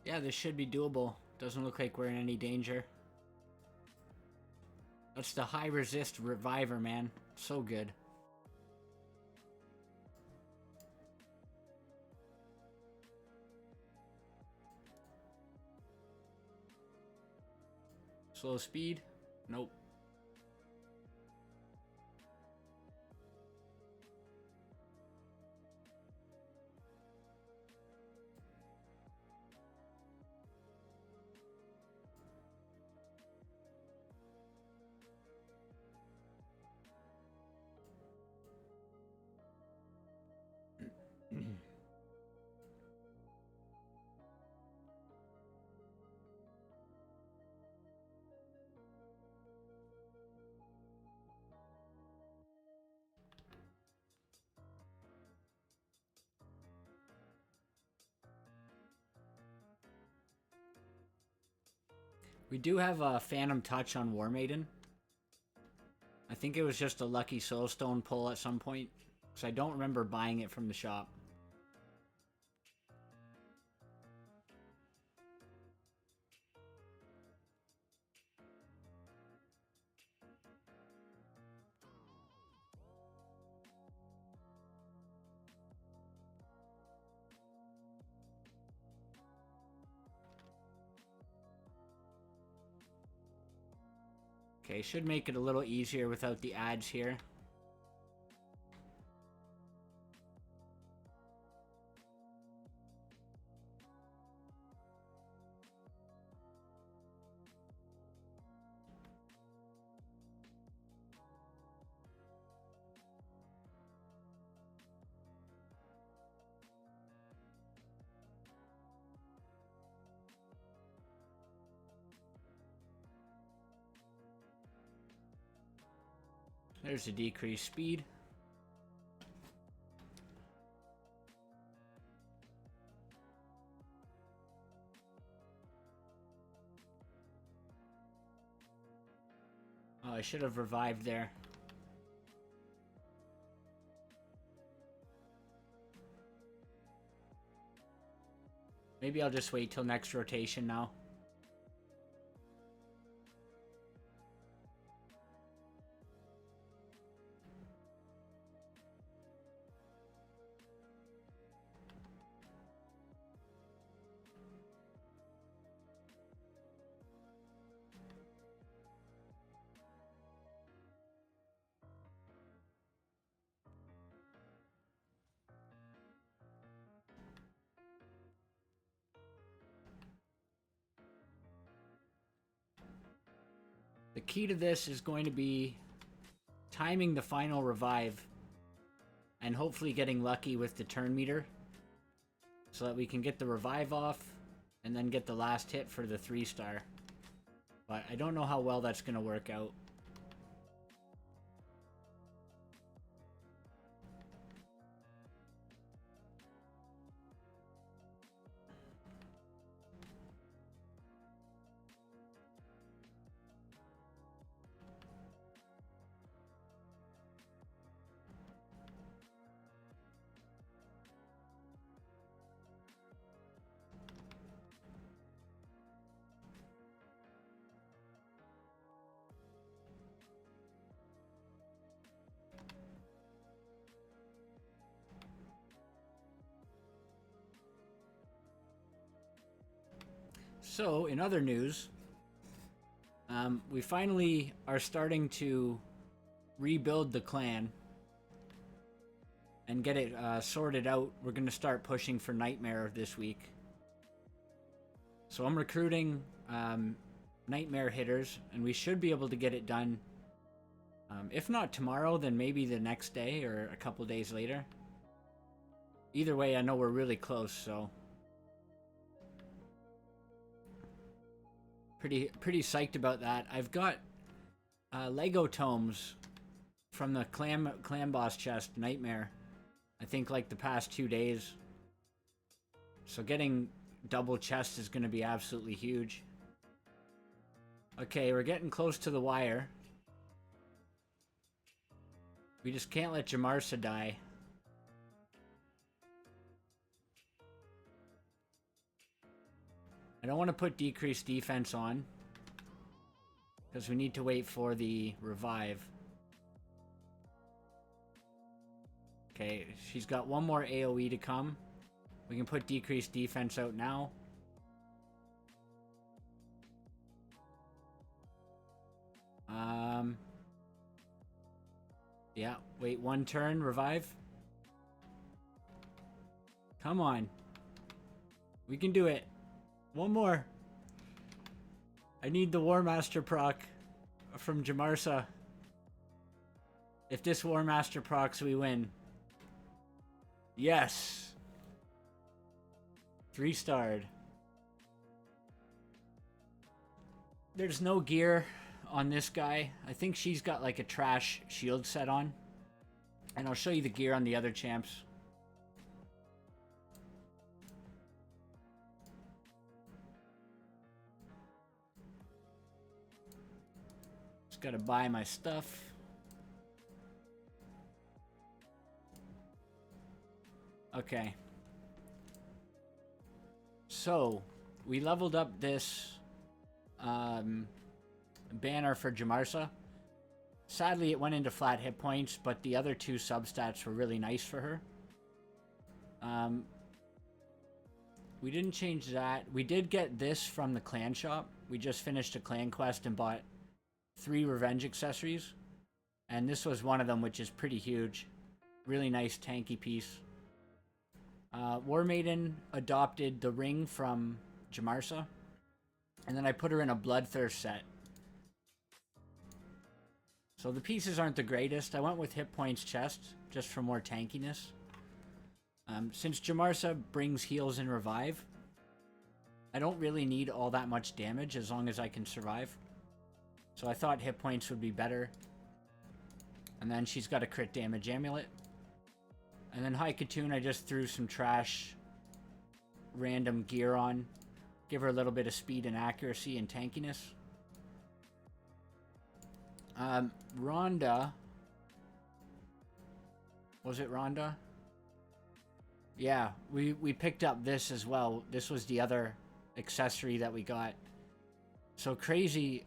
Yeah, this should be doable. Doesn't look like we're in any danger. That's the high resist reviver, man. So good. Slow speed? Nope. We do have a Phantom Touch on War Maiden. I think it was just a lucky Soulstone pull at some point, because I don't remember buying it from the shop. Okay, should make it a little easier without the ads here. There's a decreased speed. Oh, I should have revived there. Maybe I'll just wait till next rotation now. The key to this is going to be timing the final revive and hopefully getting lucky with the turn meter so that we can get the revive off and then get the last hit for the 3-star. But I don't know how well that's going to work out. So, in other news, we finally are starting to rebuild the clan and get it sorted out. We're going to start pushing for Nightmare this week. So I'm recruiting Nightmare hitters, and we should be able to get it done. If not tomorrow, then maybe the next day or a couple days later. Either way, I know we're really close, so... Pretty psyched about that. I've got Lego tomes from the clan boss chest, Nightmare. I think like the past 2 days. So getting double chest is going to be absolutely huge. Okay, we're getting close to the wire. We just can't let Jamarsa die. I don't want to put decreased defense on because we need to wait for the revive. Okay, she's got one more AoE to come. We can put decreased defense out now. Yeah, wait one turn, revive. Come on. We can do it. One more. I need the War Master proc from Jamarsa. If this War Master procs, we win. Yes. 3-starred. There's no gear on this guy. I think she's got like a trash shield set on. And I'll show you the gear on the other champs. Gotta buy my stuff. Okay. So, we leveled up this banner for Jamarsa. Sadly, it went into flat hit points, but the other 2 substats were really nice for her. We didn't change that. We did get this from the clan shop. We just finished a clan quest and bought 3 revenge accessories. And this was one of them, which is pretty huge. Really nice tanky piece. War Maiden adopted the ring from Jamarsa. And then I put her in a Bloodthirst set. So the pieces aren't the greatest. I went with Hit Points Chest, just for more tankiness. Since Jamarsa brings heals and revive, I don't really need all that much damage as long as I can survive. So I thought hit points would be better. And then she's got a crit damage amulet. And then High Katoon, I just threw some trash random gear on. Give her a little bit of speed and accuracy and tankiness. Rhonda. Was it Rhonda? Yeah, we picked up this as well. This was the other accessory that we got. So crazy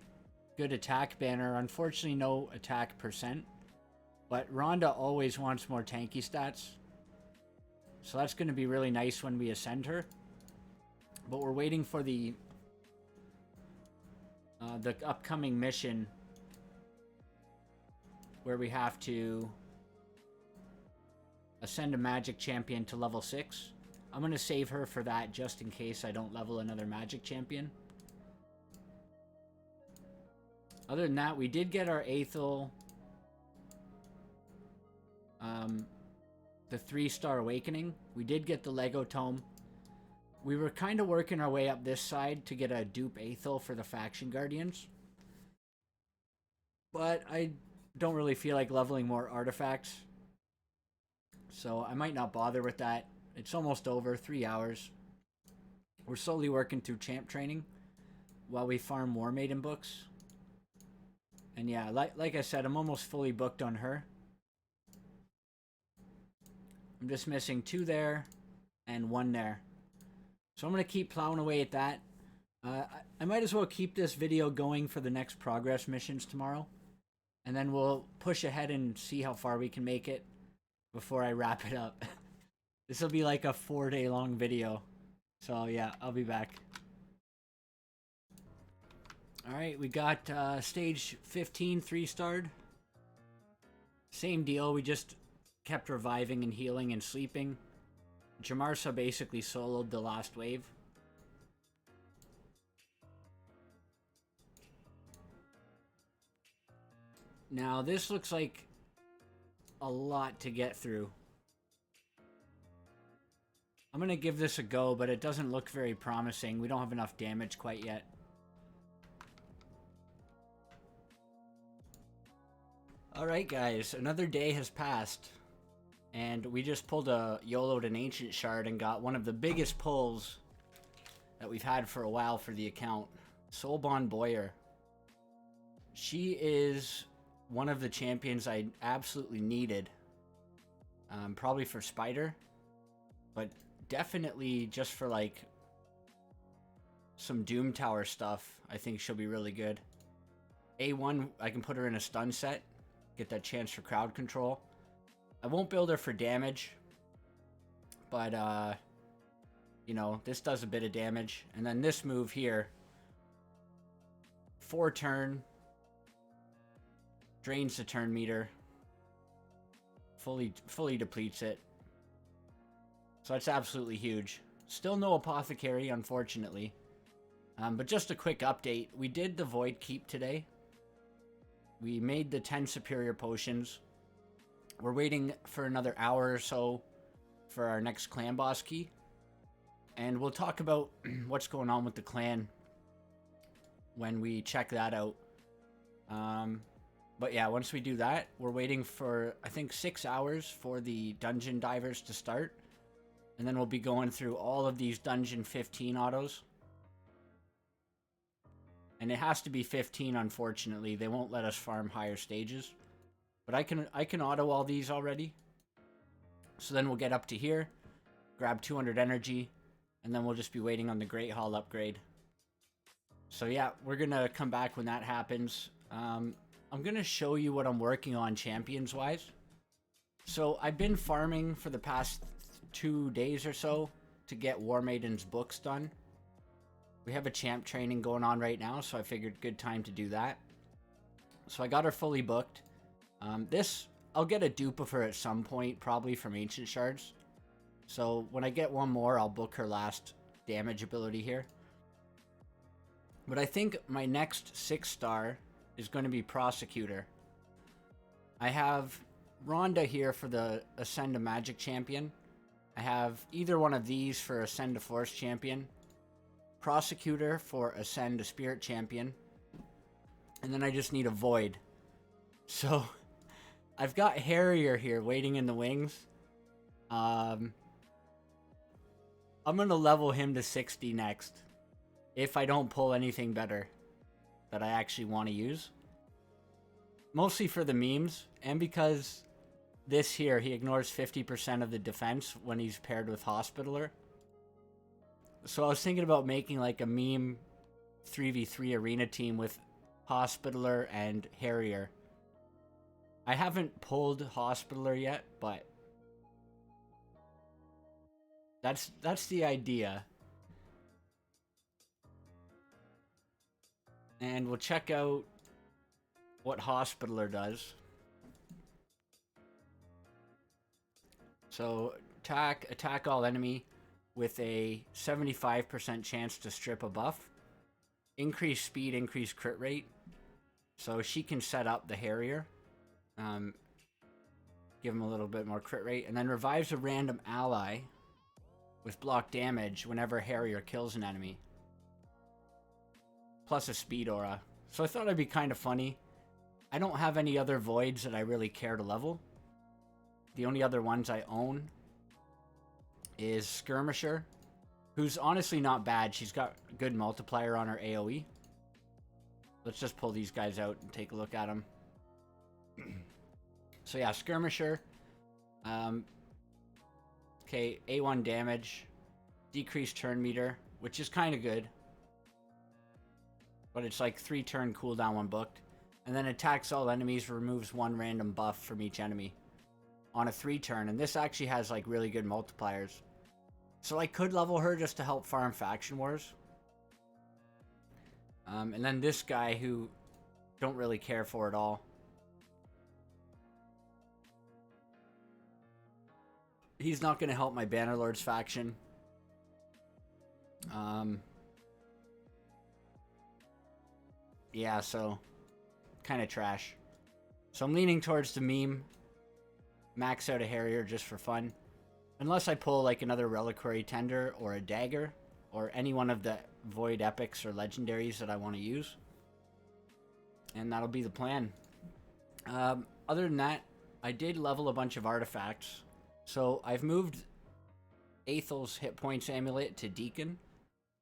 good attack banner. Unfortunately, no attack percent. But Rhonda always wants more tanky stats. So that's going to be really nice when we ascend her. But we're waiting for the upcoming mission where we have to ascend a magic champion to level 6. I'm going to save her for that just in case I don't level another magic champion. Other than that, we did get our Athel, the 3-star awakening. We did get the Lego tome. We were kind of working our way up this side to get a dupe Athel for the faction guardians. But I don't really feel like leveling more artifacts. So I might not bother with that. It's almost over, 3 hours. We're slowly working through champ training while we farm War Maiden books. And yeah, like I said, I'm almost fully booked on her. I'm just missing 2 there and 1 there. So I'm going to keep plowing away at that. I might as well keep this video going for the next progress missions tomorrow. And then we'll push ahead and see how far we can make it before I wrap it up. This will be like a 4-day long video. So yeah, I'll be back. Alright, we got stage 15 3-starred. Same deal, we just kept reviving and healing and sleeping. Jamarsa basically soloed the last wave. Now this looks like a lot to get through. I'm gonna give this a go, but it doesn't look very promising. We don't have enough damage quite yet. Alright guys, another day has passed. And we just pulled a YOLO'd an Ancient Shard and got one of the biggest pulls that we've had for a while for the account. Soulbond Boyer. She is one of the champions I absolutely needed. Probably for Spider. But definitely just for like some Doom Tower stuff, I think she'll be really good. A1, I can put her in a stun set. Get that chance for crowd control. I won't build her for damage. But, you know, this does a bit of damage. And then this move here. 4 turn. Drains the turn meter. Fully depletes it. So that's absolutely huge. Still no Apothecary, unfortunately. But just a quick update. We did the Void Keep today. We made the 10 superior potions. We're waiting for another hour or so for our next clan boss key. And we'll talk about what's going on with the clan when we check that out. But yeah, once we do that, we're waiting for, I think, 6 hours for the dungeon divers to start. And then we'll be going through all of these dungeon 15 autos. And it has to be 15, unfortunately. They won't let us farm higher stages. But I can auto all these already. So then we'll get up to here, grab 200 energy, and then we'll just be waiting on the Great Hall upgrade. So yeah, we're going to come back when that happens. I'm going to show you what I'm working on champions-wise. So I've been farming for the past 2 days or so to get War Maiden's books done. We have a champ training going on right now, so I figured good time to do that. So I got her fully booked. This, I'll get a dupe of her at some point, probably from Ancient Shards. So when I get one more, I'll book her last damage ability here. But I think my next 6-star is going to be Prosecutor. I have Rhonda here for the Ascend to Magic champion. I have either one of these for Ascend to Force champion. Prosecutor for Ascend to Spirit champion. And then I just need a Void. So I've got Harrier here waiting in the wings. I'm going to level him to 60 next. If I don't pull anything better that I actually want to use. Mostly for the memes, and because this here, he ignores 50% of the defense when he's paired with Hospitaller. So I was thinking about making like a meme 3v3 arena team with Hospitaller and Harrier. I haven't pulled Hospitaller yet, but that's the idea. And we'll check out what Hospitaller does. So attack all enemy with a 75% chance to strip a buff. Increase speed, increase crit rate. So she can set up the Harrier. Give him a little bit more crit rate. And then revives a random ally with block damage whenever Harrier kills an enemy. Plus a speed aura. So I thought it'd be kind of funny. I don't have any other voids that I really care to level. The only other ones I own is Skirmisher, who's honestly not bad. She's got a good multiplier on her AoE. Let's just pull these guys out and take a look at them. So yeah, Skirmisher. Okay, A1 damage. Decreased turn meter, which is kind of good. But it's like 3 turn cooldown when booked. And then attacks all enemies, removes 1 random buff from each enemy on a 3 turn. And this actually has like really good multipliers. So I could level her just to help farm Faction Wars. And then this guy who don't really care for at all. He's not going to help my Bannerlords faction. Yeah, so kind of trash. So I'm leaning towards the meme. Max out a Harrier just for fun. Unless I pull like another Reliquary Tender or a Dagger. Or any one of the Void Epics or Legendaries that I want to use. And that'll be the plan. Other than that, I did level a bunch of artifacts. So I've moved Athel's Hit Points Amulet to Deacon.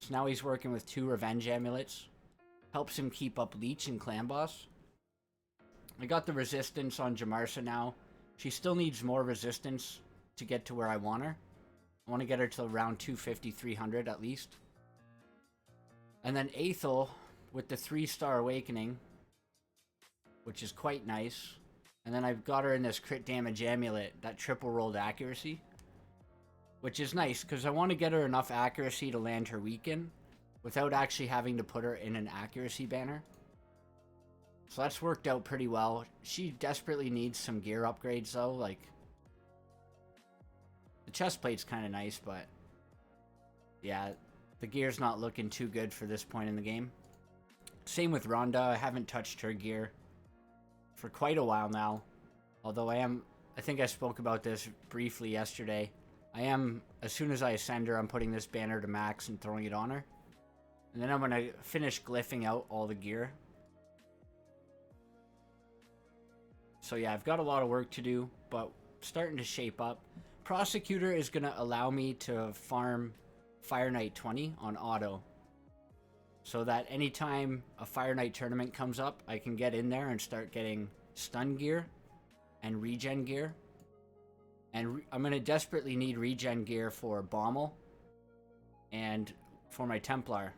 So now he's working with 2 Revenge Amulets. Helps him keep up Leech and Clan Boss. I got the resistance on Jamarsa now. She still needs more resistance to get to where I want her. I want to get her to around 250, 300 at least. And then Athel with the 3-star Awakening, which is quite nice. And then I've got her in this crit damage amulet, that triple rolled accuracy. Which is nice, because I want to get her enough accuracy to land her weaken without actually having to put her in an accuracy banner. So that's worked out pretty well. She desperately needs some gear upgrades though, like... The chest plate's kind of nice, but... Yeah, the gear's not looking too good for this point in the game. Same with Rhonda, I haven't touched her gear for quite a while now. Although I think I spoke about this briefly yesterday. I am, as soon as I ascend her, I'm putting this banner to max and throwing it on her. And then I'm going to finish glyphing out all the gear. So yeah, I've got a lot of work to do, but starting to shape up. Prosecutor is going to allow me to farm Fire Knight 20 on auto. So that anytime a Fire Knight tournament comes up, I can get in there and start getting stun gear and regen gear. And I'm going to desperately need regen gear for Bommel and for my Templar.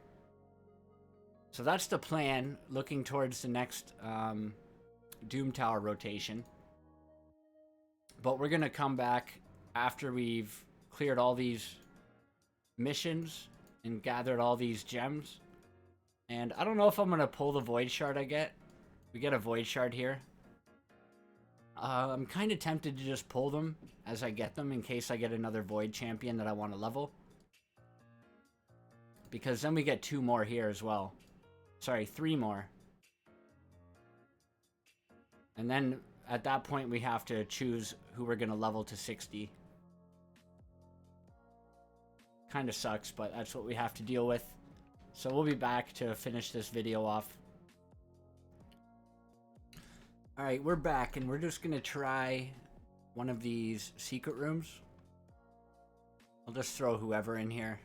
So that's the plan, looking towards the next Doom Tower rotation. But we're going to come back after we've cleared all these missions and gathered all these gems. And I don't know if I'm going to pull the Void Shard I get. We get a Void Shard here. I'm kind of tempted to just pull them as I get them in case I get another Void champion that I want to level. Because then we get 2 more here as well. Sorry, 3 more. And then at that point we have to choose who we're going to level to 60. Kind of sucks, but that's what we have to deal with. So we'll be back to finish this video off. Alright, we're back and we're just going to try one of these secret rooms. I'll just throw whoever in here.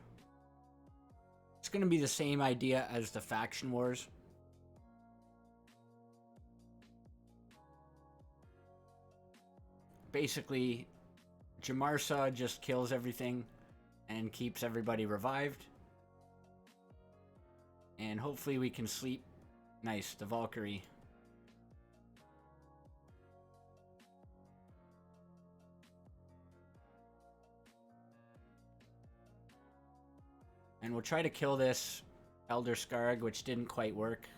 It's going to be the same idea as the faction wars. Basically, Jamarsa just kills everything and keeps everybody revived. And hopefully we can sleep. Nice, the Valkyrie. And we'll try to kill this Elder Skarg, which didn't quite work.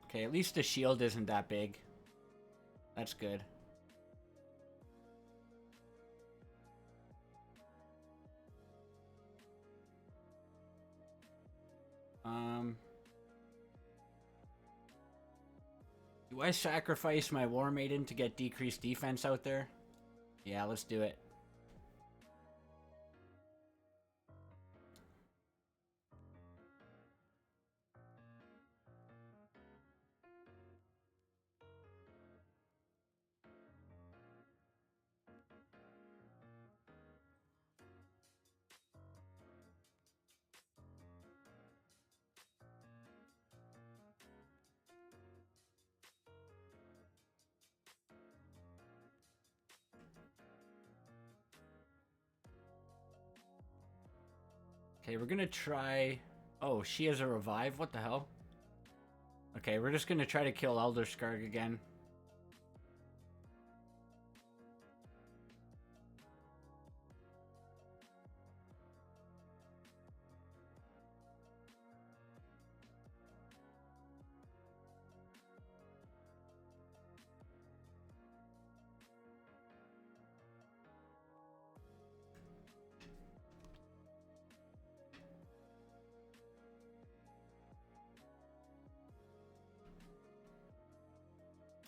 Okay, at least the shield isn't that big. That's good. Do I sacrifice my War Maiden to get decreased defense out there? Yeah, let's do it. Okay, we're gonna try... Oh, she has a revive? What the hell? Okay, we're just gonna try to kill Elder Skarg again.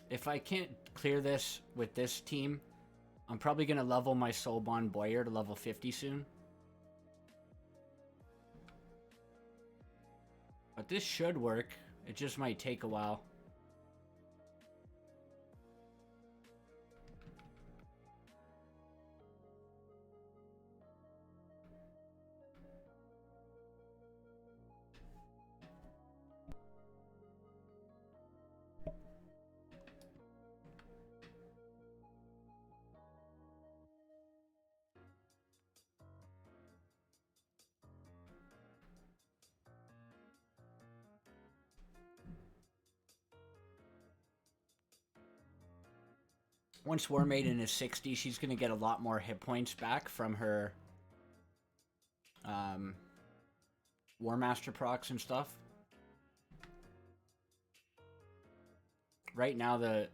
If I can't clear this with this team, I'm probably going to level my Soulbond Boyer to level 50 soon. But this should work. It just might take a while. Once War Maiden is 60, she's going to get a lot more hit points back from her War Master procs and stuff. Right now, the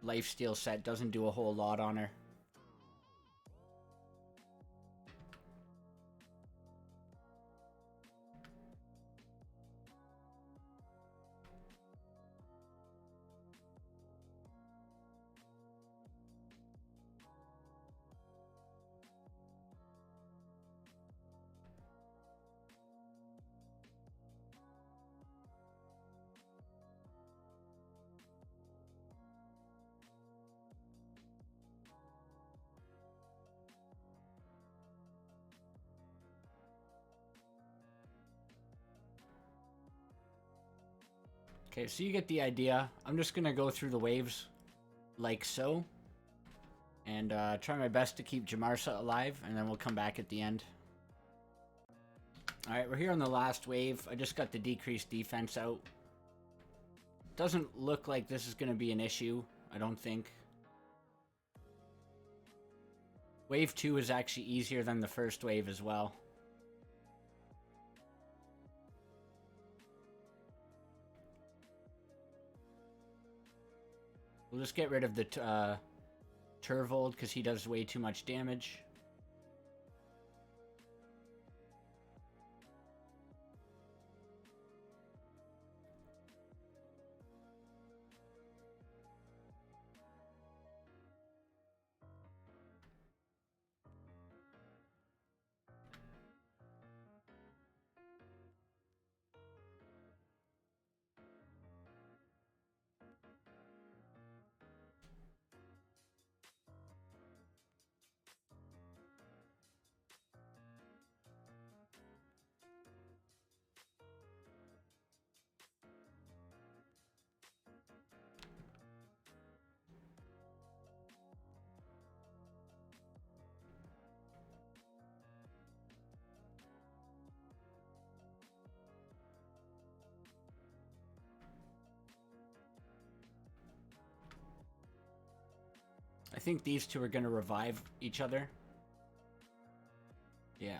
Lifesteal set doesn't do a whole lot on her. Okay, so you get the idea. I'm just going to go through the waves like so. And try my best to keep Jamarsa alive, and then we'll come back at the end. Alright, we're here on the last wave. I just got the decreased defense out. Doesn't look like this is going to be an issue, I don't think. Wave 2 is actually easier than the first wave as well. We'll just get rid of the Turvold because he does way too much damage. I think these two are going to revive each other. Yeah.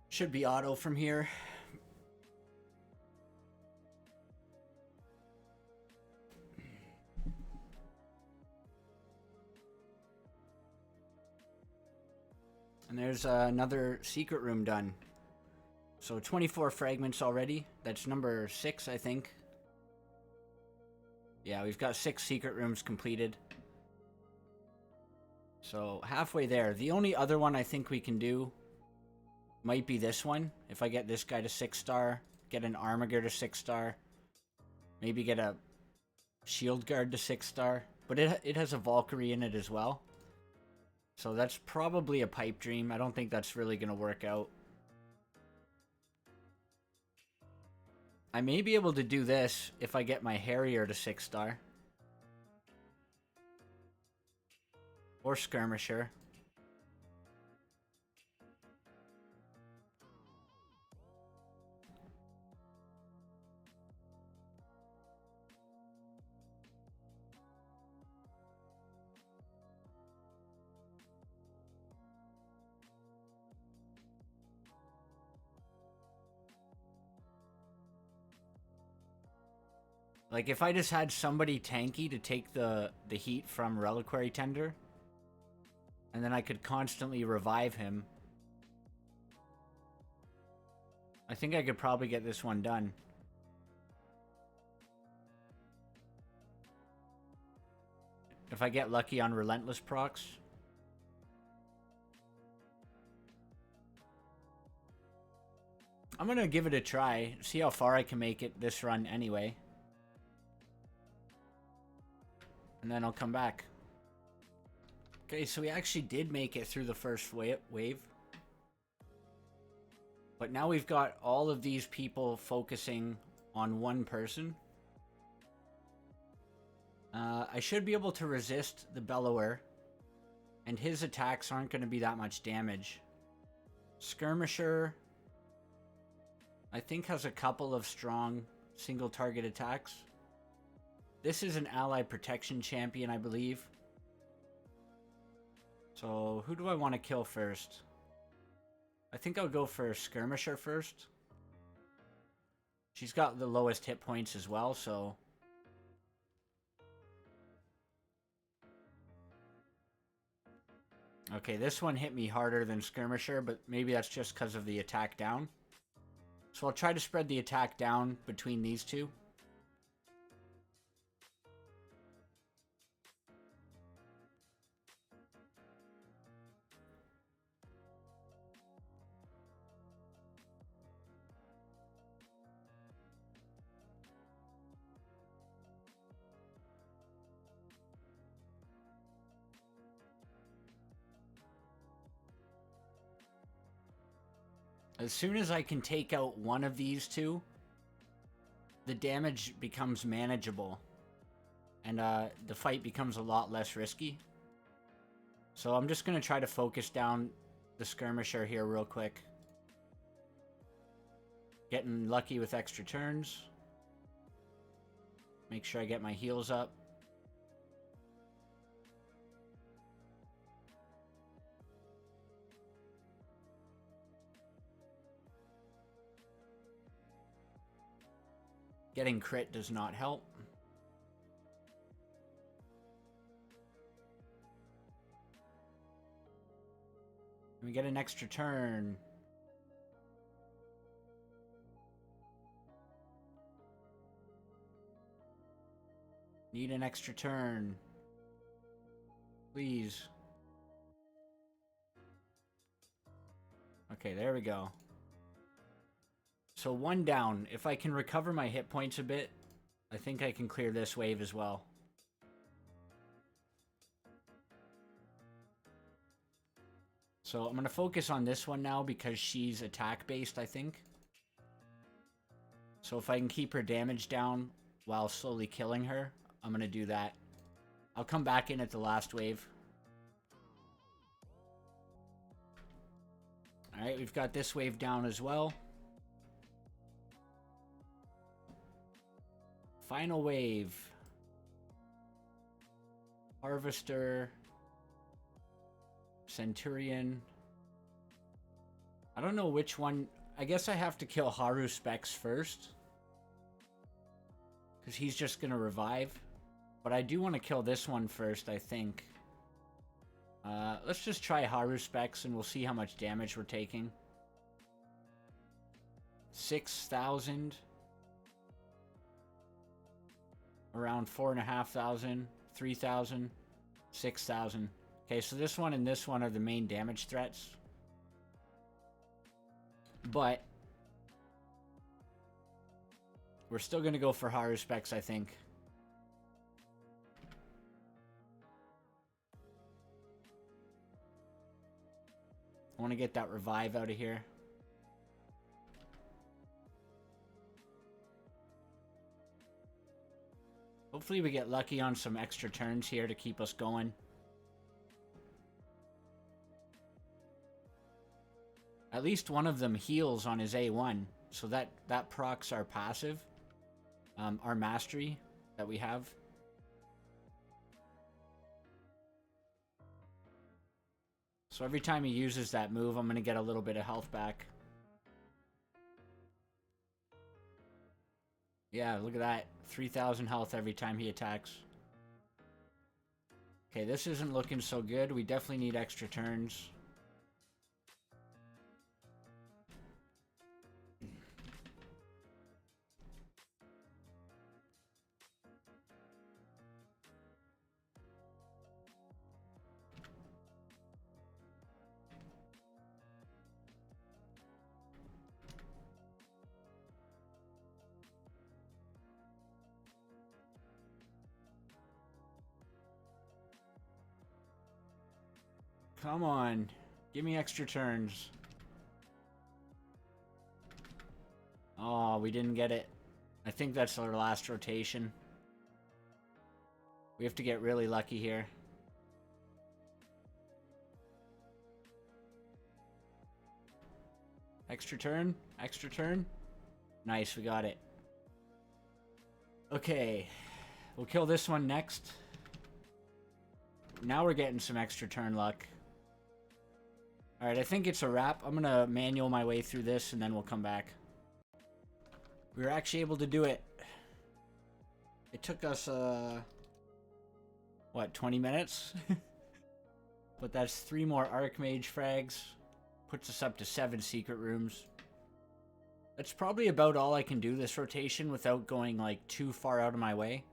Should be auto from here. And there's another secret room done. So 24 fragments already. That's number 6, I think. Yeah, we've got 6 secret rooms completed. So halfway there. The only other one I think we can do might be this one. If I get this guy to 6-star, get an Armiger to 6-star, maybe get a Shield Guard to 6-star. But it has a Valkyrie in it as well. So that's probably a pipe dream. I don't think that's really going to work out. I may be able to do this if I get my Harrier to 6-star. Or Skirmisher. Like, if I just had somebody tanky to take the heat from Reliquary Tender, and then I could constantly revive him, I think I could probably get this one done. If I get lucky on Relentless procs. I'm gonna give it a try, see how far I can make it this run anyway. And then I'll come back. Okay, so we actually did make it through the first wave. But now we've got all of these people focusing on one person. I should be able to resist the Bellower. And his attacks aren't going to be that much damage. Skirmisher, I think, has a couple of strong single target attacks. This is an ally protection champion, I believe. So, who do I want to kill first? I think I'll go for Skirmisher first. She's got the lowest hit points as well, so... Okay, this one hit me harder than Skirmisher, but maybe that's just because of the attack down. So I'll try to spread the attack down between these two. As soon as I can take out one of these two, the damage becomes manageable. And the fight becomes a lot less risky. So I'm just going to try to focus down the skirmisher here real quick. Getting lucky with extra turns. Make sure I get my heals up. Getting crit does not help. We get an extra turn. Need an extra turn. Please. Okay, there we go. So 1 down. If I can recover my hit points a bit, I think I can clear this wave as well. So I'm going to focus on this one now because she's attack-based, I think. So if I can keep her damage down while slowly killing her, I'm going to do that. I'll come back in at the last wave. Alright, we've got this wave down as well. Final wave. Harvester. Centurion. I don't know which one. I guess I have to kill Haru Specs first. Because he's just going to revive. But I do want to kill this one first, I think. Let's just try Haru Specs and we'll see how much damage we're taking. 6,000. Around 4,500. 3,000. 6,000. Okay, so this one and this one are the main damage threats. But we're still going to go for Haru Specs, I think. I want to get that revive out of here. Hopefully we get lucky on some extra turns here to keep us going. At least one of them heals on his A1, so that procs our passive, our mastery that we have. So every time he uses that move, I'm going to get a little bit of health back. Yeah, look at that. 3,000 health every time he attacks. Okay, this isn't looking so good. We definitely need extra turns. Come on. Give me extra turns. Oh, we didn't get it. I think that's our last rotation. We have to get really lucky here. Extra turn. Extra turn. Nice, we got it. Okay. We'll kill this one next. Now we're getting some extra turn luck. Alright, I think it's a wrap. I'm going to manual my way through this and then we'll come back. We were actually able to do it. It took us, what, 20 minutes? But that's 3 more Archmage frags. Puts us up to 7 secret rooms. That's probably about all I can do this rotation without going, like, too far out of my way.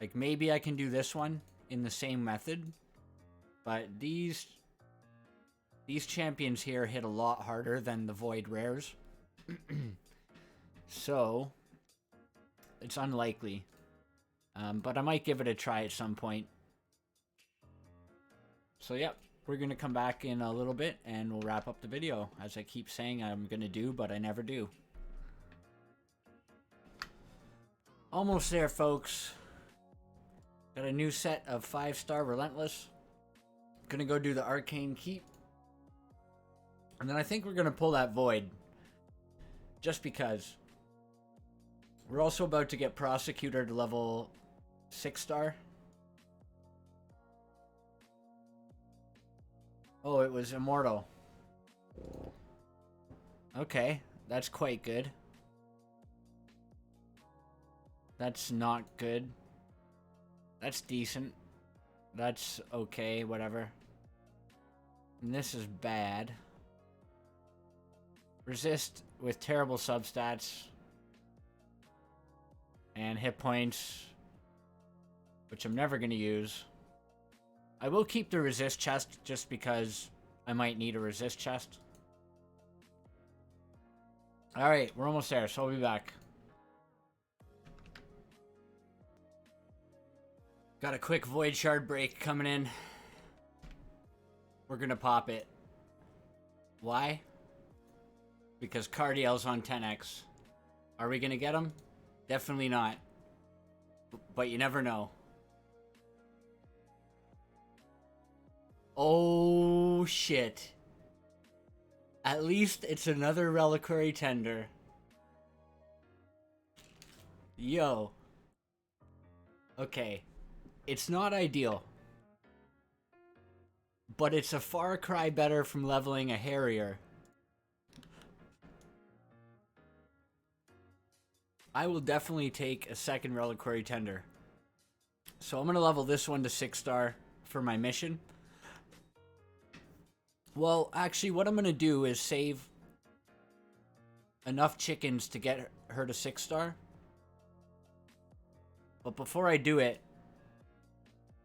Like, maybe I can do this one in the same method. But these champions here hit a lot harder than the Void Rares. So, it's unlikely. But I might give it a try at some point. So, yep. We're going to come back in a little bit and we'll wrap up the video. As I keep saying I'm going to do, but I never do. Almost there, folks. Got a new set of 5-star Relentless. Gonna go do the Arcane Keep. And then I think we're gonna pull that Void. Just because. We're also about to get Prosecutor to level 6-star. Oh, it was Immortal. Okay, that's quite good. That's not good. That's decent. That's okay, whatever. And this is bad. Resist with terrible substats. And hit points, which I'm never going to use. I will keep the resist chest just because I might need a resist chest. Alright, we're almost there, so I'll be back. Got a quick Void Shard break coming in. We're gonna pop it. Why? Because Cardiel's on 10x. Are we gonna get him? Definitely not. But you never know. Oh shit. At least it's another Reliquary tender. Yo. Okay. It's not ideal. But it's a far cry better from leveling a Harrier. I will definitely take a second Reliquary tender. So I'm going to level this one to 6-star for my mission. Well, actually, what I'm going to do is save enough chickens to get her to 6-star. But before I do it,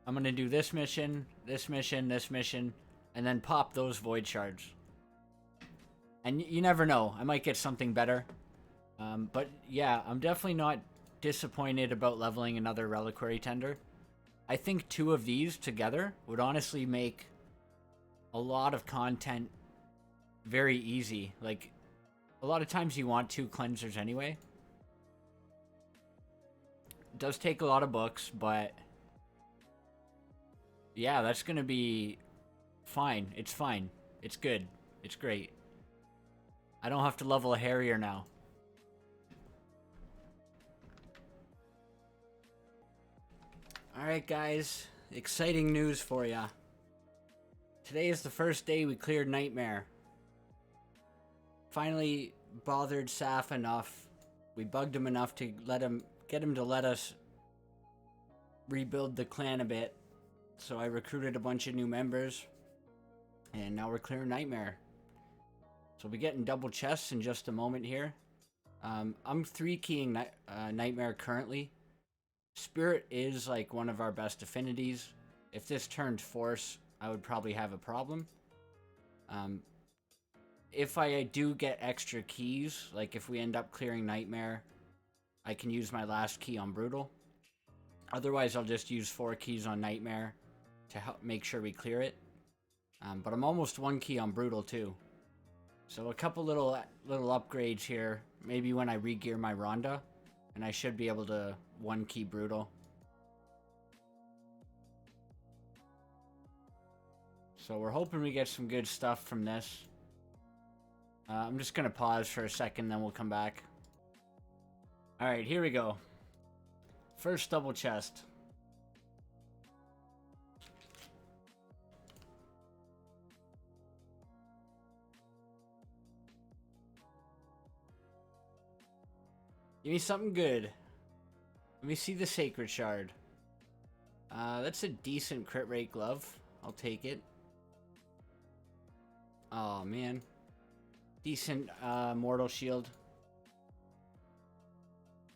I'm going to do this mission, this mission, this mission, and then pop those Void Shards. And you never know. I might get something better. But yeah, I'm definitely not disappointed about leveling another Reliquary tender. I think 2 of these together would honestly make a lot of content very easy. Like, a lot of times you want 2 cleansers anyway. It does take a lot of books, but yeah, that's gonna be fine. It's fine. It's good. It's great. I don't have to level a Harrier now. Alright guys, exciting news for ya. Today is the first day we cleared Nightmare. Finally bothered Saf enough. We bugged him enough to get him to let us rebuild the clan a bit. So I recruited a bunch of new members. And now we're clearing Nightmare. So we'll be getting double chests in just a moment here. I'm 3-keying Nightmare currently. Spirit is like one of our best affinities. If this turned Force, I would probably have a problem. If I do get extra keys, like if we end up clearing Nightmare, I can use my last key on Brutal. Otherwise, I'll just use 4 keys on Nightmare to help make sure we clear it. But I'm almost 1 key on Brutal too. So a couple little upgrades here. Maybe when I re-gear my Rhonda, and I should be able to 1 key Brutal. So we're hoping we get some good stuff from this. I'm just going to pause for a second, then we'll come back. Alright, here we go. First double chest. Give me something good. Let me see the Sacred Shard. That's a decent crit rate glove. I'll take it. Oh, man. Decent Mortal Shield.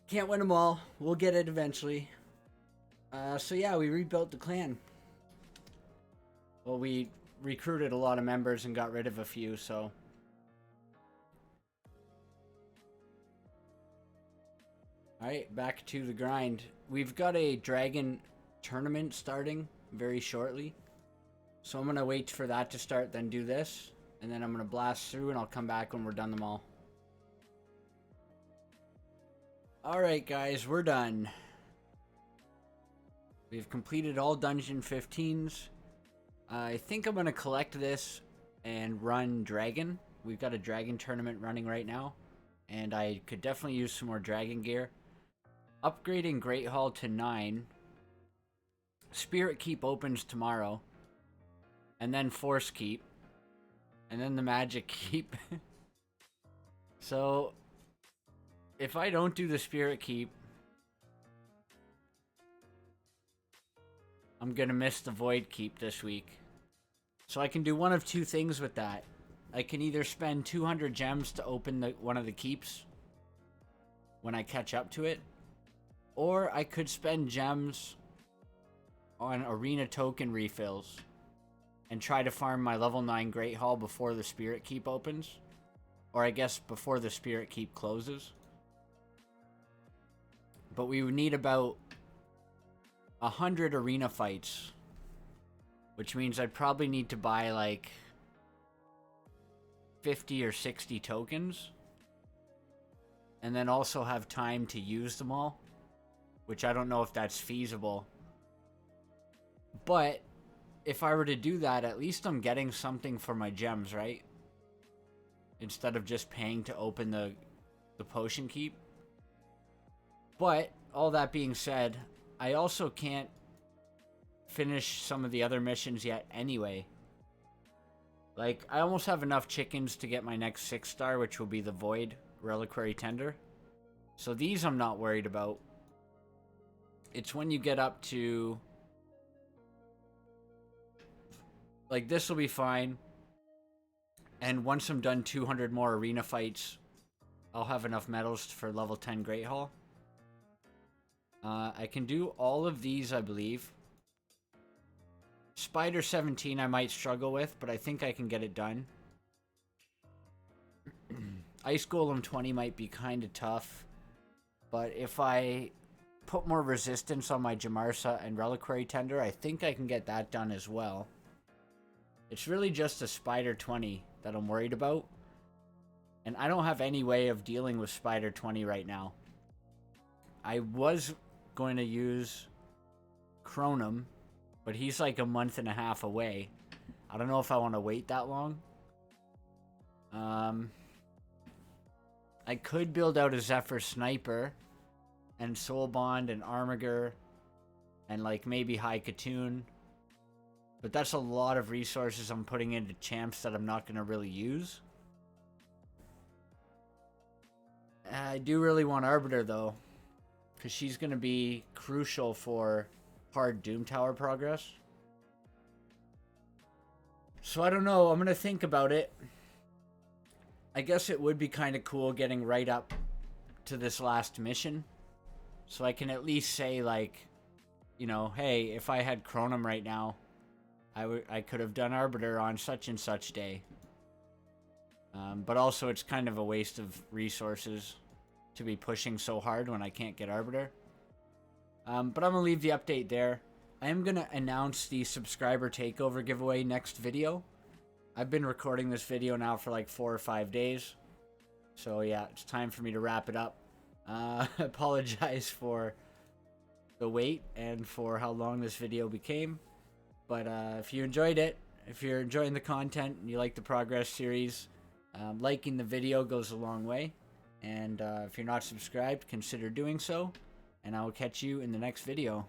Can't win them all. We'll get it eventually. So yeah, we rebuilt the clan. Well, we recruited a lot of members and got rid of a few, so... Alright, back to the grind. We've got a dragon tournament starting very shortly. So I'm going to wait for that to start, then do this. And then I'm going to blast through and I'll come back when we're done them all. Alright guys, we're done. We've completed all Dungeon 15s. I think I'm going to collect this and run Dragon. We've got a Dragon tournament running right now. And I could definitely use some more Dragon gear. Upgrading Great Hall to 9. Spirit Keep opens tomorrow. And then Force Keep. And then the Magic Keep. So, if I don't do the Spirit Keep, I'm gonna miss the Void Keep this week. So I can do one of two things with that. I can either spend 200 gems to open one of the keeps when I catch up to it, or I could spend gems on arena token refills and try to farm my level 9 Great Hall before the Spirit Keep opens. Or I guess before the Spirit Keep closes. But we would need about 100 arena fights, which means I'd probably need to buy like 50 or 60 tokens, and then also have time to use them all, which I don't know if that's feasible. But if I were to do that, at least I'm getting something for my gems, right? Instead of just paying to open the potion keep. But all that being said, I also can't finish some of the other missions yet anyway. Like, I almost have enough chickens to get my next 6-star, which will be the Void Reliquary Tender. So these I'm not worried about. It's when you get up to... Like, this will be fine. And once I'm done 200 more arena fights, I'll have enough medals for level 10 Great Hall. I can do all of these, I believe. Spider 17 I might struggle with, but I think I can get it done. Ice Golem 20 might be kind of tough. But if I put more resistance on my Jamarsa and Reliquary Tender, I think I can get that done as well. It's really just a Spider 20 that I'm worried about. And I don't have any way of dealing with Spider 20 right now. I was going to use Chronum, but he's like a month and a half away. I don't know if I want to wait that long. I could build out a Zephyr Sniper and Soul Bond and Armiger and like maybe High Katoon. But that's a lot of resources I'm putting into champs that I'm not going to really use. I do really want Arbiter though, because she's going to be crucial for hard Doom Tower progress. So I don't know, I'm going to think about it. I guess it would be kind of cool getting right up to this last mission. So I can at least say like, you know, hey, if I had Chronum right now, I could have done Arbiter on such and such day. But also it's kind of a waste of resources to be pushing so hard when I can't get Arbiter. But I'm going to leave the update there. I am going to announce the subscriber takeover giveaway next video. I've been recording this video now for like 4 or 5 days. So yeah, it's time for me to wrap it up. Apologize for the wait and for how long this video became. But if you enjoyed it, if you're enjoying the content and you like the progress series, liking the video goes a long way. And if you're not subscribed, consider doing so. And I will catch you in the next video.